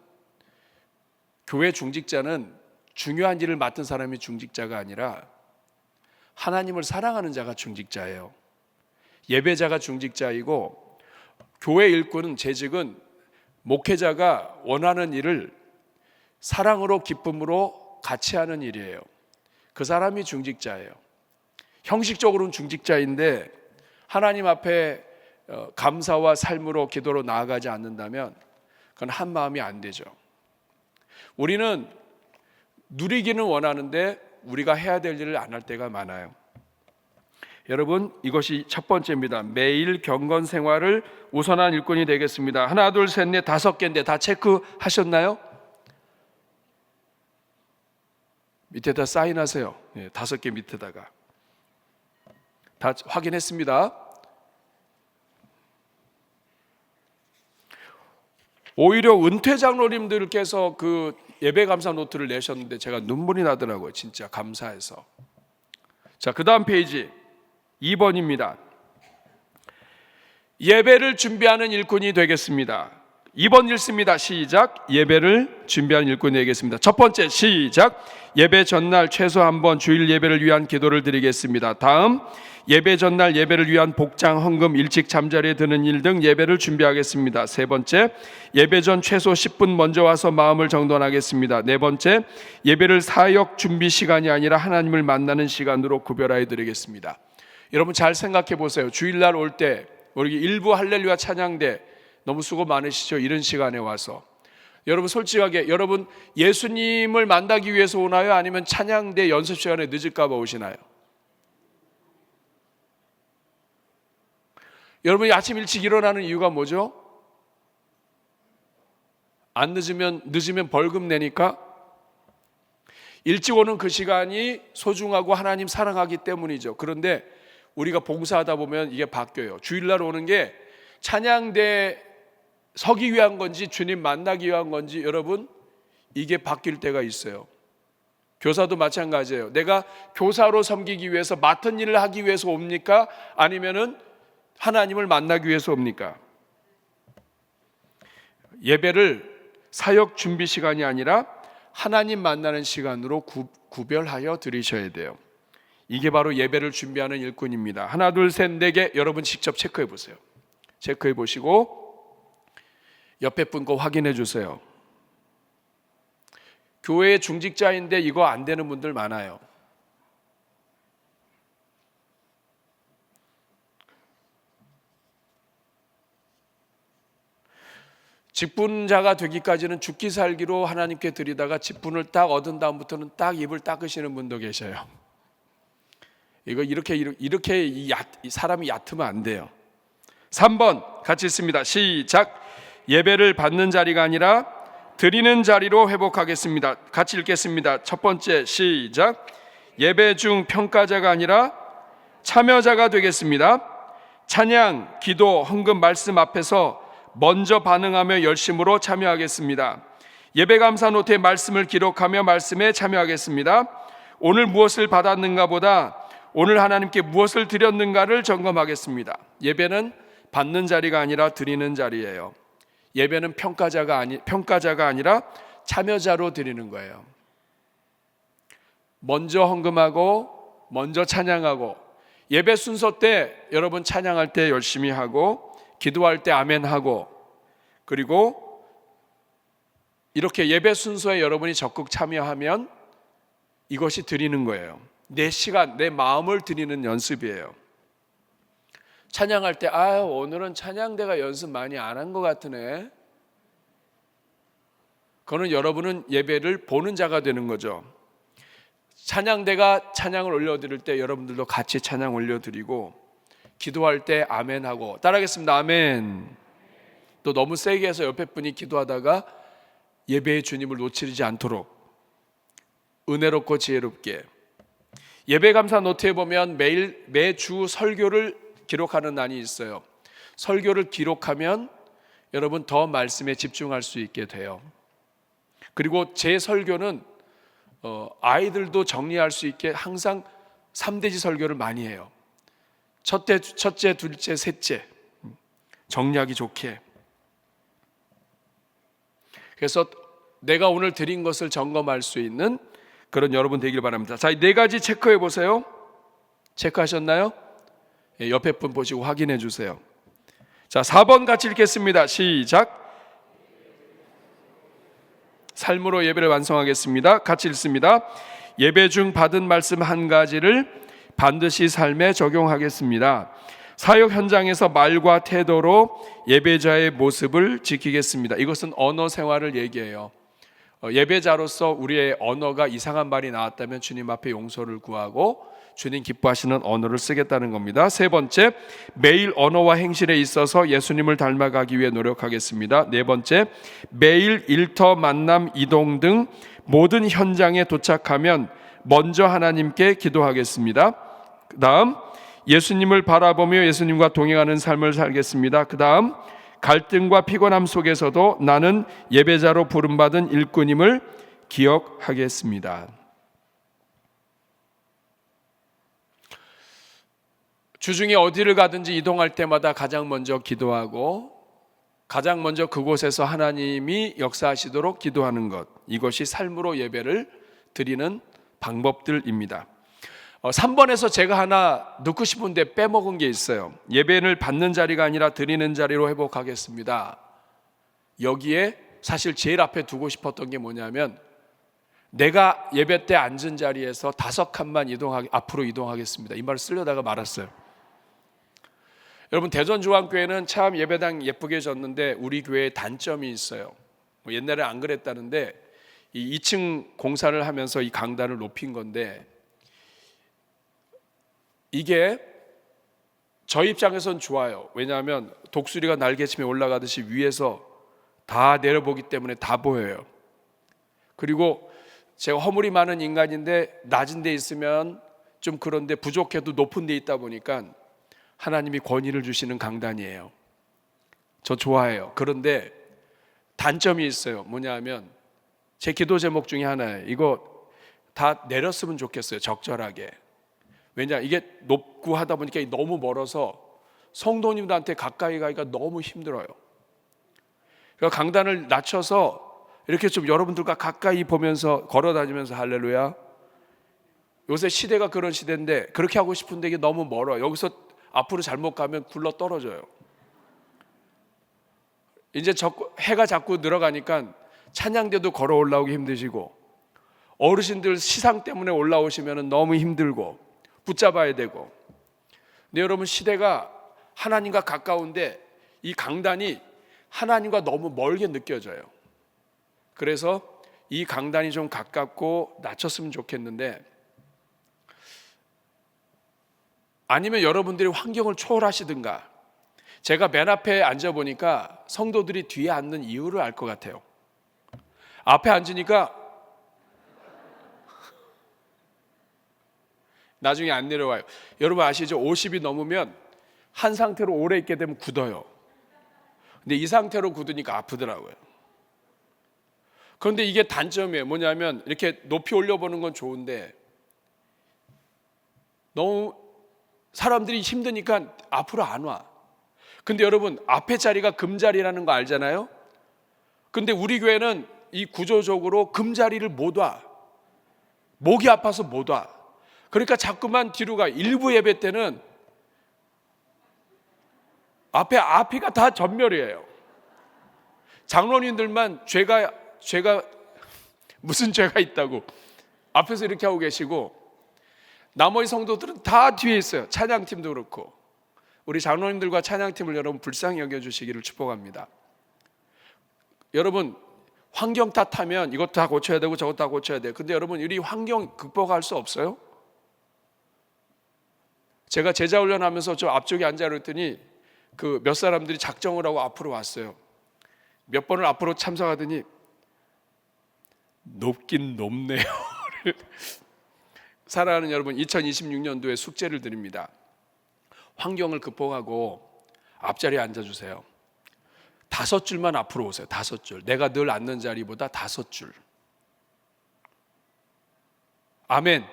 교회 중직자는 중요한 일을 맡은 사람이 중직자가 아니라 하나님을 사랑하는 자가 중직자예요. 예배자가 중직자이고, 교회 일꾼은, 재직은 목회자가 원하는 일을 사랑으로 기쁨으로 같이 하는 일이에요. 그 사람이 중직자예요. 형식적으로는 중직자인데 하나님 앞에 감사와 삶으로 기도로 나아가지 않는다면 그건 한 마음이 안 되죠. 우리는 누리기는 원하는데 우리가 해야 될 일을 안 할 때가 많아요. 여러분 이것이 첫 번째입니다. 매일 경건 생활을 우선한 일꾼이 되겠습니다. 하나 둘 셋 넷 5개인데 다 체크하셨나요? 밑에다 사인하세요. 5개 밑에다가 다 확인했습니다. 오히려 은퇴 장로님들께서 그 예배 감사 노트를 내셨는데 제가 눈물이 나더라고요. 진짜 감사해서. 자, 그 다음 페이지 2번입니다. 예배를 준비하는 일꾼이 되겠습니다. 2번 읽습니다. 시작. 예배를 준비하는 일꾼이 되겠습니다. 첫 번째 시작. 예배 전날 최소 한 번 주일 예배를 위한 기도를 드리겠습니다. 다음 예배 전날 예배를 위한 복장, 헌금, 일찍 잠자리에 드는 일 등 예배를 준비하겠습니다. 세 번째, 예배 전 최소 10분 먼저 와서 마음을 정돈하겠습니다. 네 번째, 예배를 사역 준비 시간이 아니라 하나님을 만나는 시간으로 구별하여 드리겠습니다. 여러분 잘 생각해 보세요. 주일날 올 때 우리 일부 할렐루야 찬양대 너무 수고 많으시죠? 이런 시간에 와서 여러분 솔직하게, 여러분 예수님을 만나기 위해서 오나요? 아니면 찬양대 연습 시간에 늦을까 봐 오시나요? 여러분이 아침 일찍 일어나는 이유가 뭐죠? 늦으면 벌금 내니까? 일찍 오는 그 시간이 소중하고 하나님 사랑하기 때문이죠. 그런데 우리가 봉사하다 보면 이게 바뀌어요. 주일날 오는 게 찬양대 서기 위한 건지 주님 만나기 위한 건지 여러분 이게 바뀔 때가 있어요. 교사도 마찬가지예요. 내가 교사로 섬기기 위해서 맡은 일을 하기 위해서 옵니까? 아니면은 하나님을 만나기 위해서 옵니까? 예배를 사역 준비 시간이 아니라 하나님 만나는 시간으로 구별하여 드리셔야 돼요. 이게 바로 예배를 준비하는 일꾼입니다. 하나, 둘, 셋, 네 개 여러분 직접 체크해 보세요. 체크해 보시고 옆에 분 거 확인해 주세요. 교회의 중직자인데 이거 안 되는 분들 많아요. 직분자가 되기까지는 죽기 살기로 하나님께 드리다가 직분을 딱 얻은 다음부터는 딱 입을 닦으시는 분도 계셔요. 이거 이렇게 이 사람이 얕으면 안 돼요. 3번 같이 있습니다. 시작. 예배를 받는 자리가 아니라 드리는 자리로 회복하겠습니다. 같이 읽겠습니다. 첫 번째 시작. 예배 중 평가자가 아니라 참여자가 되겠습니다. 찬양, 기도, 헌금, 말씀 앞에서 먼저 반응하며 열심으로 참여하겠습니다. 예배 감사 노트에 말씀을 기록하며 말씀에 참여하겠습니다. 오늘 무엇을 받았는가 보다 오늘 하나님께 무엇을 드렸는가를 점검하겠습니다. 예배는 받는 자리가 아니라 드리는 자리예요. 예배는 평가자가 아니라 참여자로 드리는 거예요. 먼저 헌금하고 먼저 찬양하고 예배 순서 때 여러분 찬양할 때 열심히 하고 기도할 때 아멘 하고 그리고 이렇게 예배 순서에 여러분이 적극 참여하면 이것이 드리는 거예요. 내 시간, 내 마음을 드리는 연습이에요. 찬양할 때 오늘은 찬양대가 연습 많이 안 한 것 같으네. 그거는 여러분은 예배를 보는 자가 되는 거죠. 찬양대가 찬양을 올려드릴 때 여러분들도 같이 찬양 올려드리고 기도할 때 아멘하고 따라하겠습니다. 아멘. 또 너무 세게 해서 옆에 분이 기도하다가 예배의 주님을 놓치지 않도록 은혜롭고 지혜롭게. 예배 감사 노트에 보면 매주 설교를 기록하는 난이 있어요. 설교를 기록하면 여러분 더 말씀에 집중할 수 있게 돼요. 그리고 제 설교는 아이들도 정리할 수 있게 항상 3대지 설교를 많이 해요. 첫째, 둘째, 셋째 정리하기 좋게. 그래서 내가 오늘 드린 것을 점검할 수 있는 그런 여러분 되길 바랍니다. 자, 이 네 가지 체크해 보세요. 체크하셨나요? 옆에 분 보시고 확인해 주세요. 자, 4번 같이 읽겠습니다. 시작. 삶으로 예배를 완성하겠습니다. 같이 읽습니다. 예배 중 받은 말씀 한 가지를 반드시 삶에 적용하겠습니다. 사역 현장에서 말과 태도로 예배자의 모습을 지키겠습니다. 이것은 언어 생활을 얘기해요. 예배자로서 우리의 언어가 이상한 말이 나왔다면 주님 앞에 용서를 구하고 주님 기뻐하시는 언어를 쓰겠다는 겁니다. 세 번째, 매일 언어와 행실에 있어서 예수님을 닮아가기 위해 노력하겠습니다. 네 번째, 매일 일터, 만남, 이동 등 모든 현장에 도착하면 먼저 하나님께 기도하겠습니다. 그 다음, 예수님을 바라보며 예수님과 동행하는 삶을 살겠습니다. 그 다음, 갈등과 피곤함 속에서도 나는 예배자로 부름받은 일꾼임을 기억하겠습니다. 주중에 어디를 가든지 이동할 때마다 가장 먼저 기도하고 가장 먼저 그곳에서 하나님이 역사하시도록 기도하는 것, 이것이 삶으로 예배를 드리는 방법들입니다. 3번에서 제가 하나 넣고 싶은데 빼먹은 게 있어요. 예배를 받는 자리가 아니라 드리는 자리로 회복하겠습니다. 여기에 사실 제일 앞에 두고 싶었던 게 뭐냐면 내가 예배 때 앉은 자리에서 5칸만 앞으로 이동하겠습니다. 이 말을 쓰려다가 말았어요. 여러분, 대전중앙교회는 참 예배당 예쁘게 졌는데 우리 교회에 단점이 있어요. 옛날에 안 그랬다는데 이 2층 공사를 하면서 이 강단을 높인 건데 이게 저희 입장에선 좋아요. 왜냐하면 독수리가 날개치며 올라가듯이 위에서 다 내려보기 때문에 다 보여요. 그리고 제가 허물이 많은 인간인데 낮은 데 있으면 좀 그런데 부족해도 높은 데 있다 보니까 하나님이 권위를 주시는 강단이에요. 저 좋아해요. 그런데 단점이 있어요. 뭐냐 하면 제 기도 제목 중에 하나예요. 이거 다 내렸으면 좋겠어요. 적절하게. 왜냐, 이게 높고 하다 보니까 너무 멀어서 성도님들한테 가까이 가기가 너무 힘들어요. 그러니까 강단을 낮춰서 이렇게 좀 여러분들과 가까이 보면서 걸어다니면서 할렐루야. 요새 시대가 그런 시대인데 그렇게 하고 싶은데 이게 너무 멀어요. 여기서 앞으로 잘못 가면 굴러 떨어져요. 이제 해가 자꾸 늘어가니까 찬양대도 걸어 올라오기 힘드시고, 어르신들 시상 때문에 올라오시면 너무 힘들고 붙잡아야 되고. 근데 여러분, 시대가 하나님과 가까운데 이 강단이 하나님과 너무 멀게 느껴져요. 그래서 이 강단이 좀 가깝고 낮췄으면 좋겠는데, 아니면 여러분들이 환경을 초월하시든가. 제가 맨 앞에 앉아보니까 성도들이 뒤에 앉는 이유를 알 것 같아요. 앞에 앉으니까 나중에 안 내려와요. 여러분 아시죠? 50이 넘으면 한 상태로 오래 있게 되면 굳어요. 근데 이 상태로 굳으니까 아프더라고요. 그런데 이게 단점이에요. 뭐냐면 이렇게 높이 올려보는 건 좋은데 너무 사람들이 힘드니까 앞으로 안 와. 근데 여러분, 앞에 자리가 금자리라는 거 알잖아요? 근데 우리 교회는 이 구조적으로 금자리를 못 와. 목이 아파서 못 와. 그러니까 자꾸만 뒤로 가. 일부 예배 때는 앞이가 다 전멸이에요. 장로님들만 죄가 무슨 죄가 있다고 앞에서 이렇게 하고 계시고, 나머지 성도들은 다 뒤에 있어요. 찬양팀도 그렇고. 우리 장로님들과 찬양팀을 여러분 불쌍히 여겨주시기를 축복합니다. 여러분, 환경 탓하면 이것 다 고쳐야 되고 저것 다 고쳐야 돼요. 근데 여러분, 우리 환경 극복할 수 없어요? 제가 제자 훈련하면서 저 앞쪽에 앉아 그랬더니 그 몇 사람들이 작정을 하고 앞으로 왔어요. 몇 번을 앞으로 참석하더니 높긴 높네요. 사랑하는 여러분, 2026년도에 숙제를 드립니다. 환경을 극복하고 앞자리에 앉아주세요. 5줄만 앞으로 오세요. 5줄. 내가 늘 앉는 자리보다 5줄. 아멘.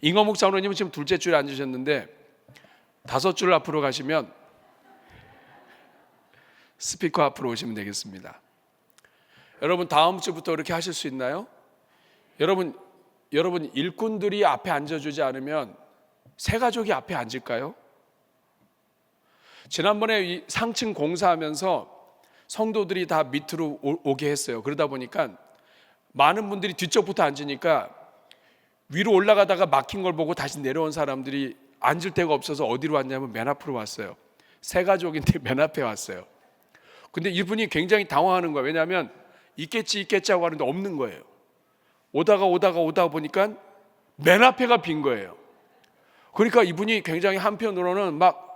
잉어묵 장로님은 지금 둘째 줄에 앉으셨는데 5줄 앞으로 가시면 스피커 앞으로 오시면 되겠습니다. 여러분, 다음 주부터 이렇게 하실 수 있나요? 여러분 일꾼들이 앞에 앉아주지 않으면 새 가족이 앞에 앉을까요? 지난번에 이 상층 공사하면서 성도들이 다 밑으로 오게 했어요. 그러다 보니까 많은 분들이 뒤쪽부터 앉으니까 위로 올라가다가 막힌 걸 보고 다시 내려온 사람들이 앉을 데가 없어서 어디로 왔냐면 맨 앞으로 왔어요. 새 가족인데 맨 앞에 왔어요. 근데 이분이 굉장히 당황하는 거예요. 왜냐하면 있겠지 하고 하는데 없는 거예요. 오다가 보니까 맨 앞에가 빈 거예요. 그러니까 이분이 굉장히 한편으로는 막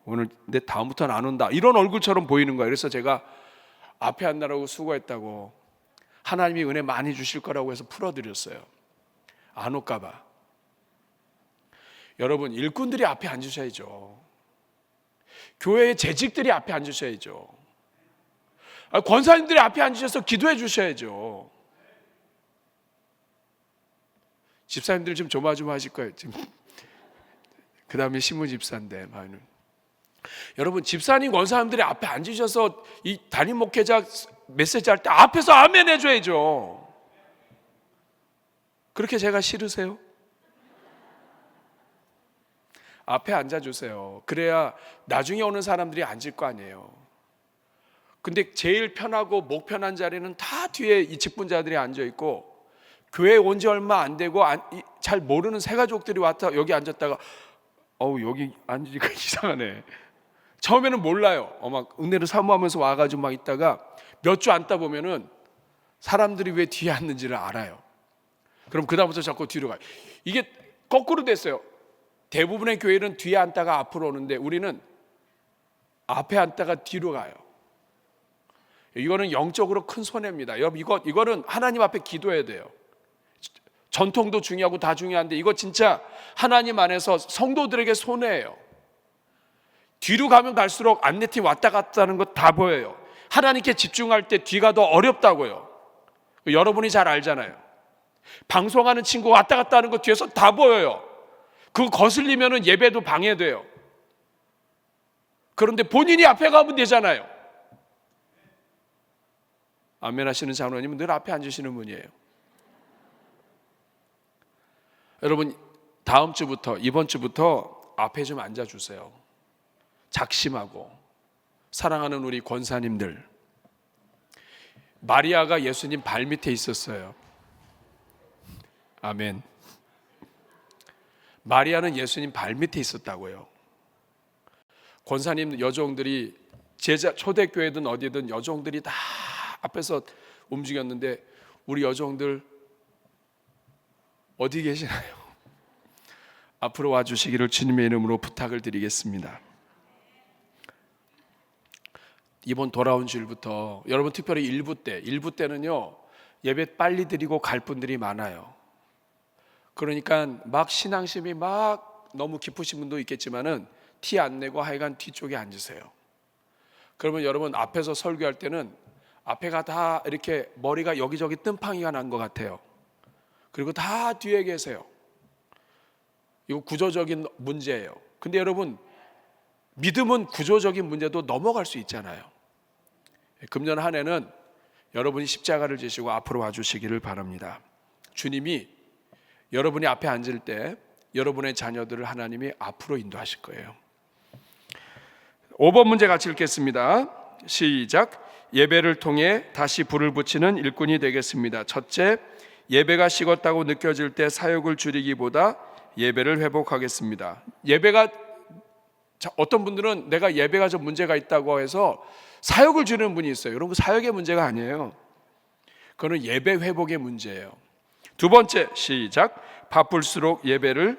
오늘 내 다음부터는 안 온다 이런 얼굴처럼 보이는 거예요. 그래서 제가 앞에 앉느라고 수고했다고, 하나님이 은혜 많이 주실 거라고 해서 풀어드렸어요. 안 올까 봐. 여러분, 일꾼들이 앞에 앉으셔야죠. 교회의 재직들이 앞에 앉으셔야죠. 권사님들이 앞에 앉으셔서 기도해 주셔야죠. 집사님들 좀 조마조마하실 거예요. 지금 그 다음에 신무 집사인데 많은. 여러분, 집사님, 권사님들이 앞에 앉으셔서 이 담임 목회자 메시지 할 때 앞에서 아멘 해줘야죠. 그렇게 제가 싫으세요? 앞에 앉아주세요. 그래야 나중에 오는 사람들이 앉을 거 아니에요. 근데 제일 편하고 목 편한 자리는 다 뒤에 이 직분자들이 앉아있고, 교회 온 지 얼마 안 되고 잘 모르는 새 가족들이 왔다 여기 앉았다가 여기 앉으니까 이상하네. 처음에는 몰라요. 막 은혜를 사모하면서 와가지고 막 있다가 몇 주 앉다 보면은 사람들이 왜 뒤에 앉는지를 알아요. 그럼 그 다음부터 자꾸 뒤로 가요. 이게 거꾸로 됐어요. 대부분의 교회는 뒤에 앉다가 앞으로 오는데 우리는 앞에 앉다가 뒤로 가요. 이거는 영적으로 큰 손해입니다. 여러분, 이거는 하나님 앞에 기도해야 돼요. 전통도 중요하고 다 중요한데 이거 진짜 하나님 안에서 성도들에게 손해예요. 뒤로 가면 갈수록 안내팀 왔다 갔다 하는 거 다 보여요. 하나님께 집중할 때 뒤가 더 어렵다고요. 여러분이 잘 알잖아요. 방송하는 친구 왔다 갔다 하는 거 뒤에서 다 보여요. 그거 거슬리면 예배도 방해돼요. 그런데 본인이 앞에 가면 되잖아요. 아멘 하시는 장로님은 늘 앞에 앉으시는 분이에요. 여러분, 다음 주부터, 이번 주부터 앞에 좀 앉아주세요. 작심하고. 사랑하는 우리 권사님들, 마리아가 예수님 발밑에 있었어요. 아멘. 마리아는 예수님 발밑에 있었다고요. 권사님 여종들이 초대교회든 어디든 여종들이 다 앞에서 움직였는데 우리 여종들 어디 계시나요? 앞으로 와주시기를 주님의 이름으로 부탁을 드리겠습니다. 이번 돌아온 주일부터 여러분, 특별히 일부 때는요 예배 빨리 드리고 갈 분들이 많아요. 그러니까 막 신앙심이 막 너무 깊으신 분도 있겠지만은 티 안 내고 하여간 뒤쪽에 앉으세요. 그러면 여러분, 앞에서 설교할 때는 앞에가 다 이렇게 머리가 여기저기 뜸팡이가 난 것 같아요. 그리고 다 뒤에 계세요. 이거 구조적인 문제예요. 근데 여러분, 믿음은 구조적인 문제도 넘어갈 수 있잖아요. 금년 한 해는 여러분이 십자가를 지시고 앞으로 와주시기를 바랍니다. 주님이 여러분이 앞에 앉을 때 여러분의 자녀들을 하나님이 앞으로 인도하실 거예요. 5번 문제 같이 읽겠습니다. 시작. 예배를 통해 다시 불을 붙이는 일꾼이 되겠습니다. 첫째, 예배가 식었다고 느껴질 때 사역을 줄이기보다 예배를 회복하겠습니다. 어떤 분들은 내가 예배가 좀 문제가 있다고 해서 사역을 줄이는 분이 있어요. 여러분, 사역의 문제가 아니에요. 그거는 예배 회복의 문제예요. 두 번째, 시작. 바쁠수록 예배를,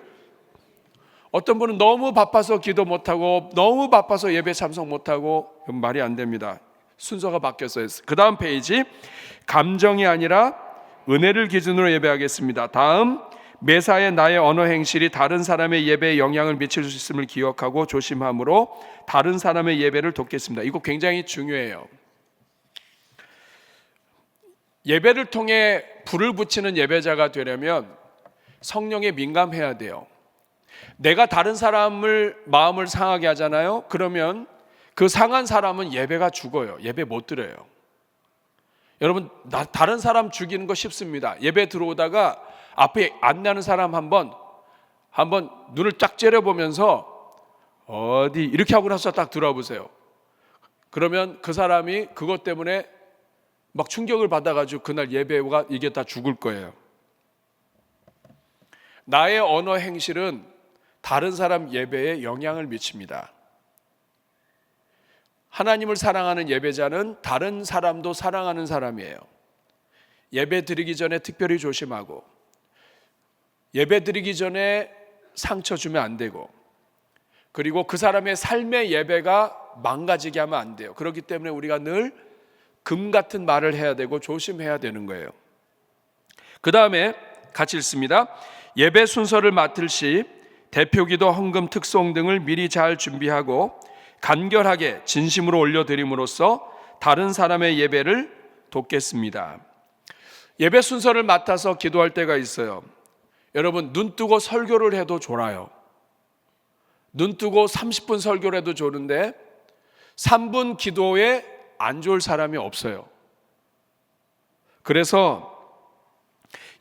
어떤 분은 너무 바빠서 기도 못하고 너무 바빠서 예배 참석 못하고, 말이 안 됩니다. 순서가 바뀌었어요. 그 다음 페이지, 감정이 아니라 은혜를 기준으로 예배하겠습니다. 다음, 매사에 나의 언어 행실이 다른 사람의 예배에 영향을 미칠 수 있음을 기억하고 조심함으로 다른 사람의 예배를 돕겠습니다. 이거 굉장히 중요해요. 예배를 통해 불을 붙이는 예배자가 되려면 성령에 민감해야 돼요. 내가 다른 사람을 마음을 상하게 하잖아요. 그러면 그 상한 사람은 예배가 죽어요. 예배 못 드려요. 여러분, 다른 사람 죽이는 거 쉽습니다. 예배 들어오다가 앞에 안내하는 사람 한번 눈을 쫙 째려보면서 어디 이렇게 하고 나서 딱 들어보세요. 그러면 그 사람이 그것 때문에 막 충격을 받아가지고 그날 예배가 이게 다 죽을 거예요. 나의 언어 행실은 다른 사람 예배에 영향을 미칩니다. 하나님을 사랑하는 예배자는 다른 사람도 사랑하는 사람이에요. 예배 드리기 전에 특별히 조심하고, 예배 드리기 전에 상처 주면 안 되고, 그리고 그 사람의 삶의 예배가 망가지게 하면 안 돼요. 그렇기 때문에 우리가 늘 금 같은 말을 해야 되고 조심해야 되는 거예요. 그 다음에 같이 읽습니다. 예배 순서를 맡을 시 대표기도, 헌금, 특송 등을 미리 잘 준비하고 간결하게 진심으로 올려드림으로써 다른 사람의 예배를 돕겠습니다. 예배 순서를 맡아서 기도할 때가 있어요. 여러분, 눈 뜨고 설교를 해도 졸아요. 눈 뜨고 30분 설교를 해도 좋은데 3분 기도에 안 좋을 사람이 없어요. 그래서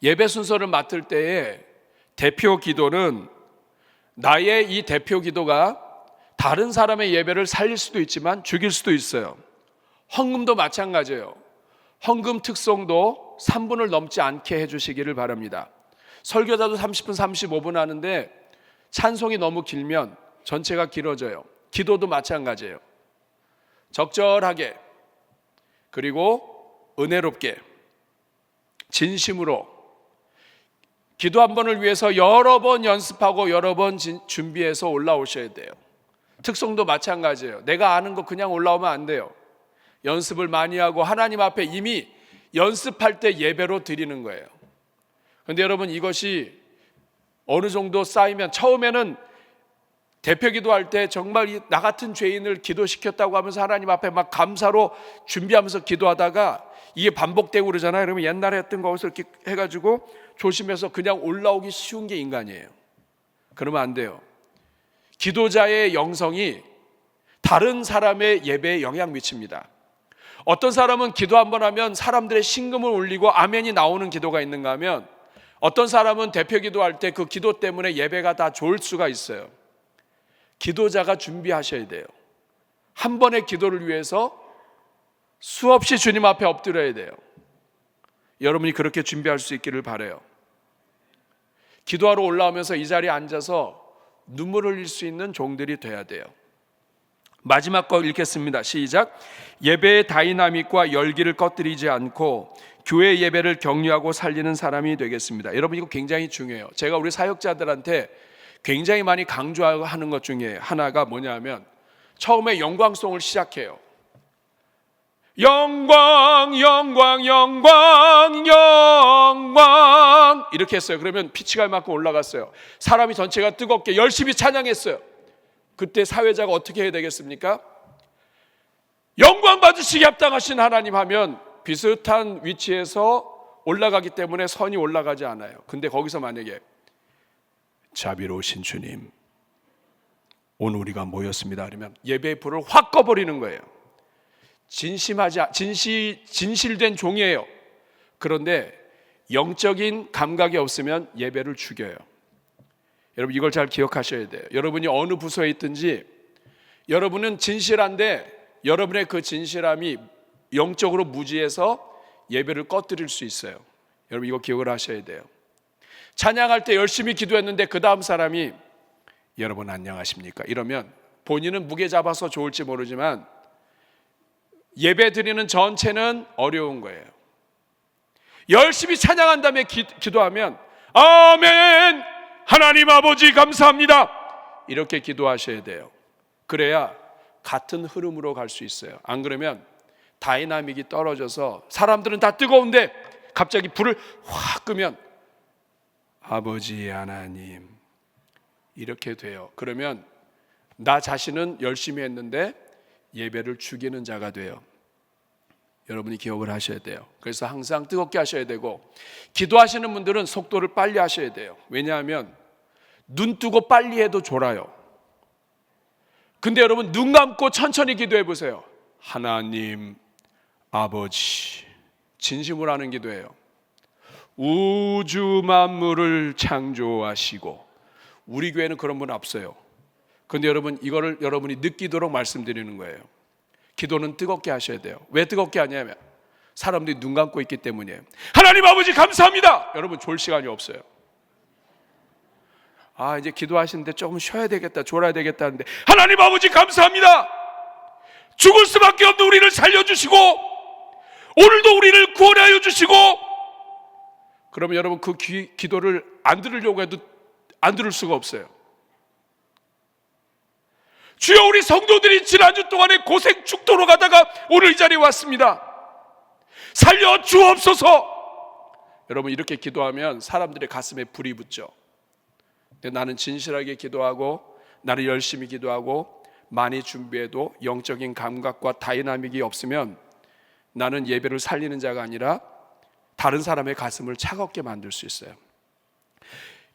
예배 순서를 맡을 때에 대표 기도는, 나의 이 대표 기도가 다른 사람의 예배를 살릴 수도 있지만 죽일 수도 있어요. 헌금도 마찬가지예요. 헌금 특송도 3분을 넘지 않게 해주시기를 바랍니다. 설교자도 30분, 35분 하는데 찬송이 너무 길면 전체가 길어져요. 기도도 마찬가지예요. 적절하게, 그리고 은혜롭게, 진심으로 기도 한 번을 위해서 여러 번 연습하고 여러 번 준비해서 올라오셔야 돼요. 특송도 마찬가지예요. 내가 아는 거 그냥 올라오면 안 돼요. 연습을 많이 하고 하나님 앞에 이미 연습할 때 예배로 드리는 거예요. 그런데 여러분, 이것이 어느 정도 쌓이면, 처음에는 대표 기도할 때 정말 나 같은 죄인을 기도시켰다고 하면서 하나님 앞에 막 감사로 준비하면서 기도하다가 이게 반복되고 그러잖아요. 그러면 옛날에 했던 것을 이렇게 해가지고 조심해서 그냥 올라오기 쉬운 게 인간이에요. 그러면 안 돼요. 기도자의 영성이 다른 사람의 예배에 영향 미칩니다. 어떤 사람은 기도 한번 하면 사람들의 심금을 울리고 아멘이 나오는 기도가 있는가 하면, 어떤 사람은 대표 기도할 때 그 기도 때문에 예배가 다 좋을 수가 있어요. 기도자가 준비하셔야 돼요. 한 번의 기도를 위해서 수없이 주님 앞에 엎드려야 돼요. 여러분이 그렇게 준비할 수 있기를 바라요. 기도하러 올라오면서 이 자리에 앉아서 눈물을 흘릴 수 있는 종들이 돼야 돼요. 마지막 거 읽겠습니다. 시작. 예배의 다이나믹과 열기를 꺼뜨리지 않고 교회 예배를 격려하고 살리는 사람이 되겠습니다. 여러분, 이거 굉장히 중요해요. 제가 우리 사역자들한테 굉장히 많이 강조하는 것 중에 하나가 뭐냐면, 처음에 영광송을 시작해요. 영광 영광 영광 영광 이렇게 했어요. 그러면 피치갈 만큼 올라갔어요. 사람이 전체가 뜨겁게 열심히 찬양했어요. 그때 사회자가 어떻게 해야 되겠습니까? 영광 받으시기 합당하신 하나님 하면 비슷한 위치에서 올라가기 때문에 선이 올라가지 않아요. 근데 거기서 만약에 자비로우신 주님, 오늘 우리가 모였습니다 그러면 예배의 불을 확 꺼버리는 거예요. 진실된 종이에요. 그런데 영적인 감각이 없으면 예배를 죽여요. 여러분, 이걸 잘 기억하셔야 돼요. 여러분이 어느 부서에 있든지 여러분은 진실한데 여러분의 그 진실함이 영적으로 무지해서 예배를 꺼뜨릴 수 있어요. 여러분, 이거 기억을 하셔야 돼요. 찬양할 때 열심히 기도했는데 그 다음 사람이 여러분 안녕하십니까? 이러면 본인은 무게 잡아서 좋을지 모르지만 예배 드리는 전체는 어려운 거예요. 열심히 찬양한 다음에 기도하면 아멘, 하나님 아버지 감사합니다, 이렇게 기도하셔야 돼요. 그래야 같은 흐름으로 갈 수 있어요. 안 그러면 다이나믹이 떨어져서 사람들은 다 뜨거운데 갑자기 불을 확 끄면 아버지 하나님 이렇게 돼요. 그러면 나 자신은 열심히 했는데 예배를 죽이는 자가 돼요. 여러분이 기억을 하셔야 돼요. 그래서 항상 뜨겁게 하셔야 되고, 기도하시는 분들은 속도를 빨리 하셔야 돼요. 왜냐하면 눈 뜨고 빨리 해도 졸아요. 근데 여러분, 눈 감고 천천히 기도해 보세요. 하나님 아버지, 진심으로 하는 기도예요. 우주 만물을 창조하시고, 우리 교회는 그런 분 없어요. 근데 여러분, 이거를 여러분이 느끼도록 말씀드리는 거예요. 기도는 뜨겁게 하셔야 돼요. 왜 뜨겁게 하냐면 사람들이 눈 감고 있기 때문이에요. 하나님 아버지 감사합니다. 여러분, 졸 시간이 없어요. 이제 기도하시는데 조금 쉬어야 되겠다, 졸아야 되겠다 하는데 하나님 아버지 감사합니다. 죽을 수밖에 없는 우리를 살려주시고 오늘도 우리를 구원하여 주시고. 그러면 여러분, 그 기도를 안 들으려고 해도 안 들을 수가 없어요. 주여, 우리 성도들이 지난주 동안에 고생 죽도록 가다가 오늘 이 자리에 왔습니다. 살려 주옵소서. 여러분, 이렇게 기도하면 사람들의 가슴에 불이 붙죠. 근데 나는 진실하게 기도하고 나는 열심히 기도하고 많이 준비해도 영적인 감각과 다이나믹이 없으면 나는 예배를 살리는 자가 아니라 다른 사람의 가슴을 차갑게 만들 수 있어요.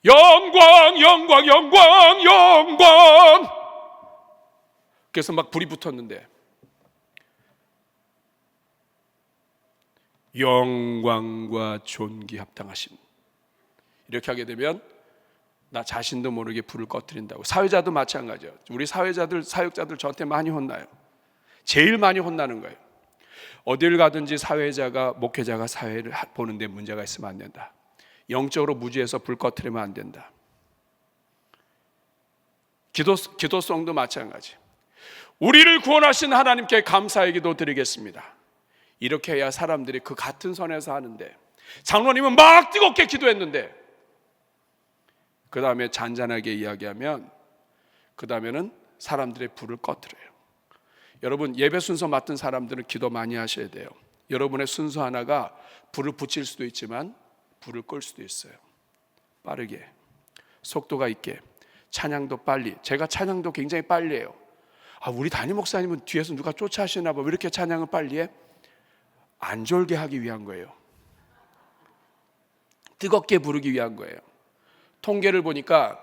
영광 영광 영광 영광. 그래서 막 불이 붙었는데 영광과 존귀 합당하신, 이렇게 하게 되면 나 자신도 모르게 불을 꺼뜨린다고. 사회자도 마찬가지예요. 우리 사역자들 저한테 많이 혼나요. 제일 많이 혼나는 거예요. 어딜 가든지 사회자가, 목회자가 사회를 보는데 문제가 있으면 안 된다. 영적으로 무지해서 불 꺼뜨리면 안 된다. 기도송도 마찬가지. 우리를 구원하신 하나님께 감사의 기도 드리겠습니다. 이렇게 해야 사람들이 그 같은 선에서 하는데, 장로님은 막 뜨겁게 기도했는데 그 다음에 잔잔하게 이야기하면 그 다음에는 사람들의 불을 꺼뜨려요. 여러분, 예배 순서 맡은 사람들은 기도 많이 하셔야 돼요. 여러분의 순서 하나가 불을 붙일 수도 있지만 불을 끌 수도 있어요. 빠르게, 속도가 있게, 찬양도 빨리. 제가 찬양도 굉장히 빨리 해요. 우리 담임 목사님은 뒤에서 누가 쫓아하시나 봐, 왜 이렇게 찬양을 빨리 해? 안 졸게 하기 위한 거예요. 뜨겁게 부르기 위한 거예요. 통계를 보니까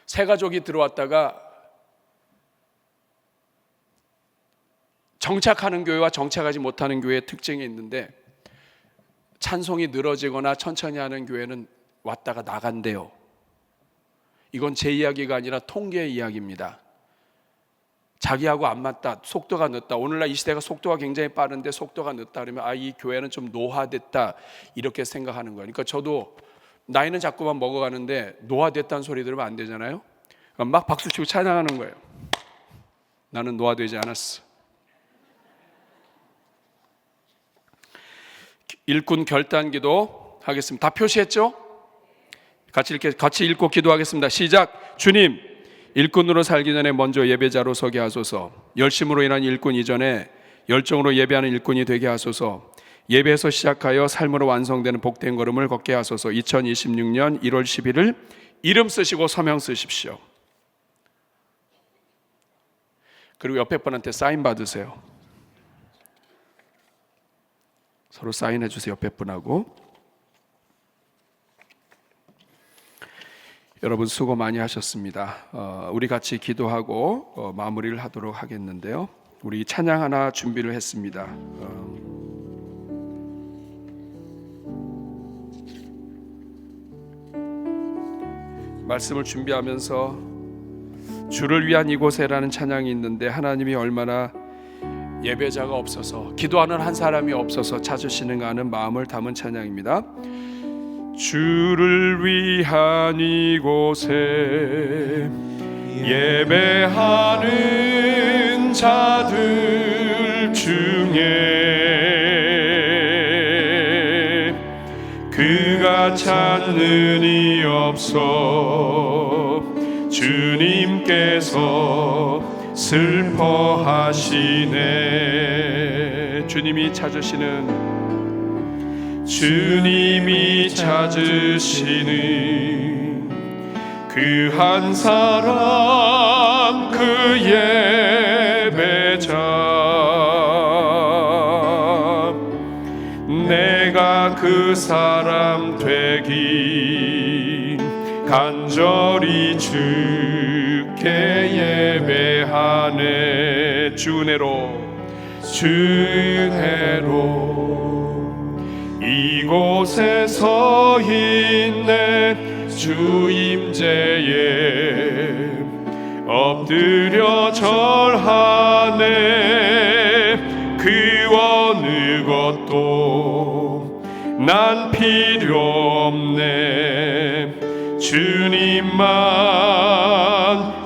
새 가족이 들어왔다가 정착하는 교회와 정착하지 못하는 교회의 특징이 있는데, 찬송이 늘어지거나 천천히 하는 교회는 왔다가 나간대요. 이건 제 이야기가 아니라 통계의 이야기입니다. 자기하고 안 맞다, 속도가 늦다. 오늘날 이 시대가 속도가 굉장히 빠른데 속도가 늦다 그러면 이 교회는 좀 노화됐다, 이렇게 생각하는 거예요. 그러니까 저도 나이는 자꾸만 먹어가는데 노화됐다는 소리 들으면 안 되잖아요. 막 박수치고 찬양하는 거예요. 나는 노화되지 않았어. 일꾼 결단기도 하겠습니다. 다 표시했죠? 같이 읽고 기도하겠습니다. 시작. 주님, 일꾼으로 살기 전에 먼저 예배자로 서게 하소서. 열심으로 일한 일꾼 이전에 열정으로 예배하는 일꾼이 되게 하소서. 예배에서 시작하여 삶으로 완성되는 복된 걸음을 걷게 하소서. 2026년 1월 11일 이름 쓰시고 서명 쓰십시오. 그리고 옆에 분한테 사인 받으세요. 서로 사인해 주세요. 옆에 분하고. 여러분 수고 많이 하셨습니다. 우리 같이 기도하고 마무리를 하도록 하겠는데요. 우리 찬양 하나 준비를 했습니다. 말씀을 준비하면서 주를 위한 이곳에라는 찬양이 있는데, 하나님이 얼마나 예배자가 없어서, 기도하는 한 사람이 없어서 찾으시는가 하는 마음을 담은 찬양입니다. 주를 위한 이곳에 예배하는 자들 중에 그가 찾는 이 없어 주님께서 슬퍼하시네. 주님이 찾으시는 그 한 사람, 그 예배자, 내가 그 사람 되기 간절히 주께 예배하네. 주 은혜로 이곳에 서 있네. 주 임재에 엎드려 절하네. 그 어느 것도 난 필요 없네. 주님만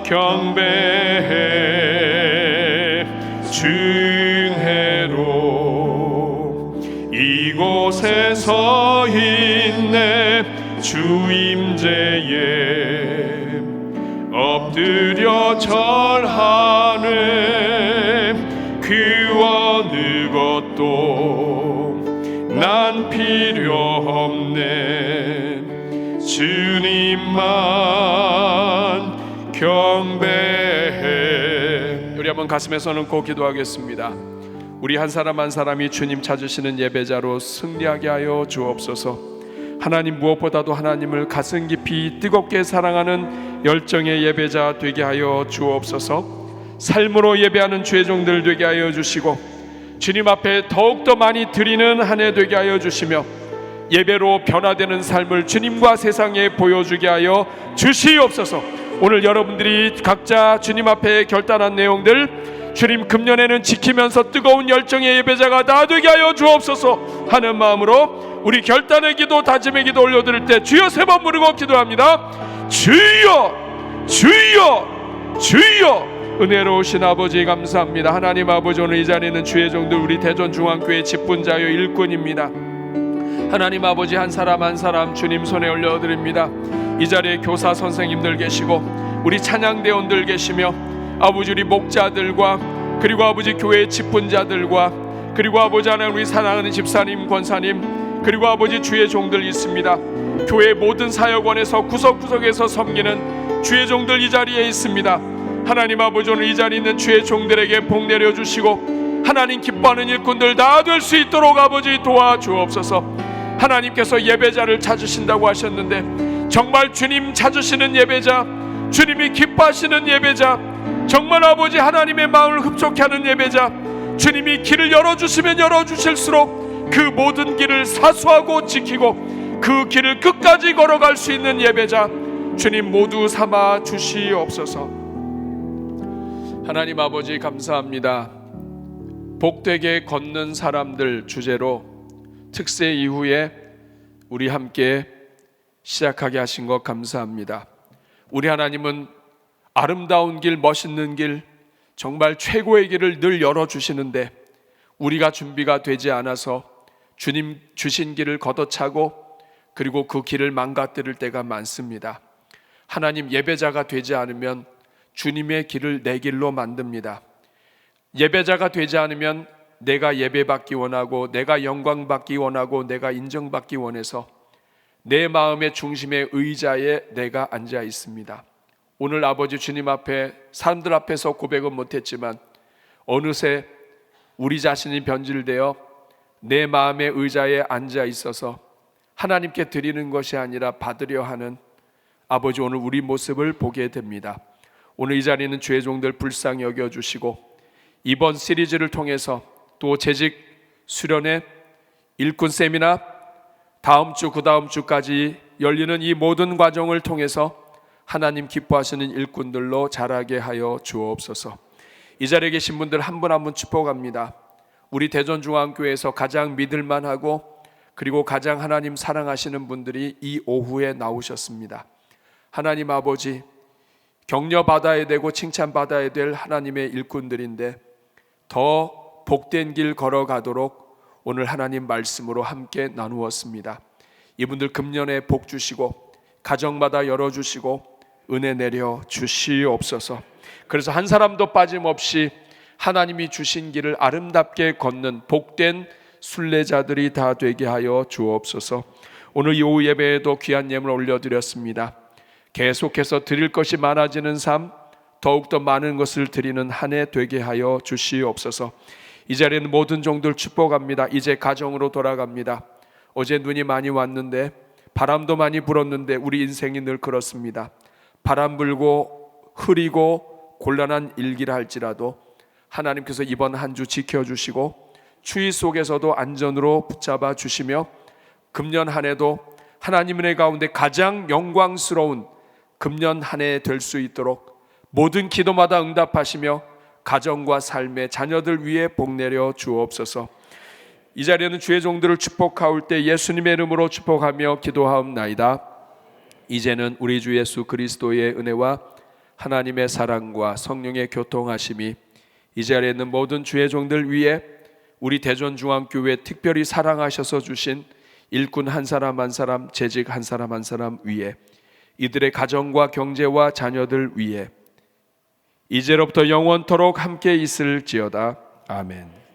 경배해. 주혜로 이곳에 서 있네. 주 임재에 엎드려 절하네. 그 어느 것도 난 필요 없네. 주님만 경배해. 우리 한번 가슴에 손 얹고 기도하겠습니다. 우리 한 사람 한 사람이 주님 찾으시는 예배자로 승리하게 하여 주옵소서. 하나님, 무엇보다도 하나님을 가슴 깊이 뜨겁게 사랑하는 열정의 예배자 되게 하여 주옵소서. 삶으로 예배하는 주의 종들 되게 하여 주시고, 주님 앞에 더욱더 많이 드리는 한 해 되게 하여 주시며, 예배로 변화되는 삶을 주님과 세상에 보여주게 하여 주시옵소서. 오늘 여러분들이 각자 주님 앞에 결단한 내용들, 주님 금년에는 지키면서 뜨거운 열정의 예배자가 다 되게 하여 주옵소서 하는 마음으로 우리 결단의 기도, 다짐의 기도 올려드릴 때 주여 세 번 부르고 기도합니다. 주여, 주여, 주여. 은혜로우신 아버지 감사합니다. 하나님 아버지, 오늘 이 자리에 있는 주의 종들, 우리 대전중앙교회 직분자여 일꾼입니다. 하나님 아버지, 한 사람 한 사람 주님 손에 올려드립니다. 이 자리에 교사 선생님들 계시고 우리 찬양대원들 계시며, 아버지 우리 목자들과 그리고 아버지 교회의 직분자들과 그리고 아버지 하나님 우리 사랑하는 집사님, 권사님, 그리고 아버지 주의 종들 있습니다. 교회 모든 사역원에서 구석구석에서 섬기는 주의 종들 이 자리에 있습니다. 하나님 아버지 오늘 이 자리에 있는 주의 종들에게 복 내려주시고 하나님 기뻐하는 일꾼들 다 될 수 있도록 아버지 도와주옵소서. 하나님께서 예배자를 찾으신다고 하셨는데 정말 주님 찾으시는 예배자, 주님이 기뻐하시는 예배자, 정말 아버지 하나님의 마음을 흡족해 하는 예배자, 주님이 길을 열어주시면 열어주실수록 그 모든 길을 사수하고 지키고 그 길을 끝까지 걸어갈 수 있는 예배자 주님 모두 삼아 주시옵소서. 하나님 아버지 감사합니다. 복되게 걷는 사람들 주제로 특세 이후에 우리 함께 시작하게 하신 것 감사합니다. 우리 하나님은 아름다운 길, 멋있는 길, 정말 최고의 길을 늘 열어주시는데 우리가 준비가 되지 않아서 주님 주신 길을 걷어차고 그리고 그 길을 망가뜨릴 때가 많습니다. 하나님 예배자가 되지 않으면 주님의 길을 내 길로 만듭니다. 예배자가 되지 않으면 내가 예배받기 원하고 내가 영광받기 원하고 내가 인정받기 원해서 내 마음의 중심의 의자에 내가 앉아 있습니다. 오늘 아버지 주님 앞에 사람들 앞에서 고백은 못했지만 어느새 우리 자신이 변질되어 내 마음의 의자에 앉아 있어서 하나님께 드리는 것이 아니라 받으려 하는 아버지 오늘 우리 모습을 보게 됩니다. 오늘 이 자리는 주의 종들 불쌍히 여겨주시고 이번 시리즈를 통해서 또 재직 수련회 일꾼 세미나 다음 주 그 다음 주까지 열리는 이 모든 과정을 통해서 하나님 기뻐하시는 일꾼들로 자라게 하여 주옵소서. 이 자리에 계신 분들 한 분 한 분 축복합니다. 우리 대전중앙교회에서 가장 믿을만하고 그리고 가장 하나님 사랑하시는 분들이 이 오후에 나오셨습니다. 하나님 아버지 격려받아야 되고 칭찬받아야 될 하나님의 일꾼들인데 더 복된 길 걸어가도록 오늘 하나님 말씀으로 함께 나누었습니다. 이분들 금년에 복 주시고 가정마다 열어주시고 은혜 내려 주시옵소서. 그래서 한 사람도 빠짐없이 하나님이 주신 길을 아름답게 걷는 복된 순례자들이 다 되게 하여 주옵소서. 오늘 이 오후 예배에도 귀한 예물 올려드렸습니다. 계속해서 드릴 것이 많아지는 삶, 더욱더 많은 것을 드리는 한 해 되게 하여 주시옵소서. 이 자리에는 모든 종들 축복합니다. 이제 가정으로 돌아갑니다. 어제 눈이 많이 왔는데 바람도 많이 불었는데 우리 인생이 늘 그렇습니다. 바람 불고 흐리고 곤란한 일기라 할지라도 하나님께서 이번 한 주 지켜주시고 추위 속에서도 안전으로 붙잡아 주시며 금년 한 해도 하나님 은혜 가운데 가장 영광스러운 금년 한 해 될 수 있도록 모든 기도마다 응답하시며 가정과 삶의 자녀들 위에 복 내려 주옵소서. 이 자리에는 주의 종들을 축복하올 때 예수님의 이름으로 축복하며 기도하옵나이다. 이제는 우리 주 예수 그리스도의 은혜와 하나님의 사랑과 성령의 교통하심이 이 자리에 있는 모든 주의 종들 위에 우리 대전중앙교회 특별히 사랑하셔서 주신 일꾼 한 사람 한 사람, 재직 한 사람 한 사람 위에 이들의 가정과 경제와 자녀들 위에 이제로부터 영원토록 함께 있을지어다. 아멘.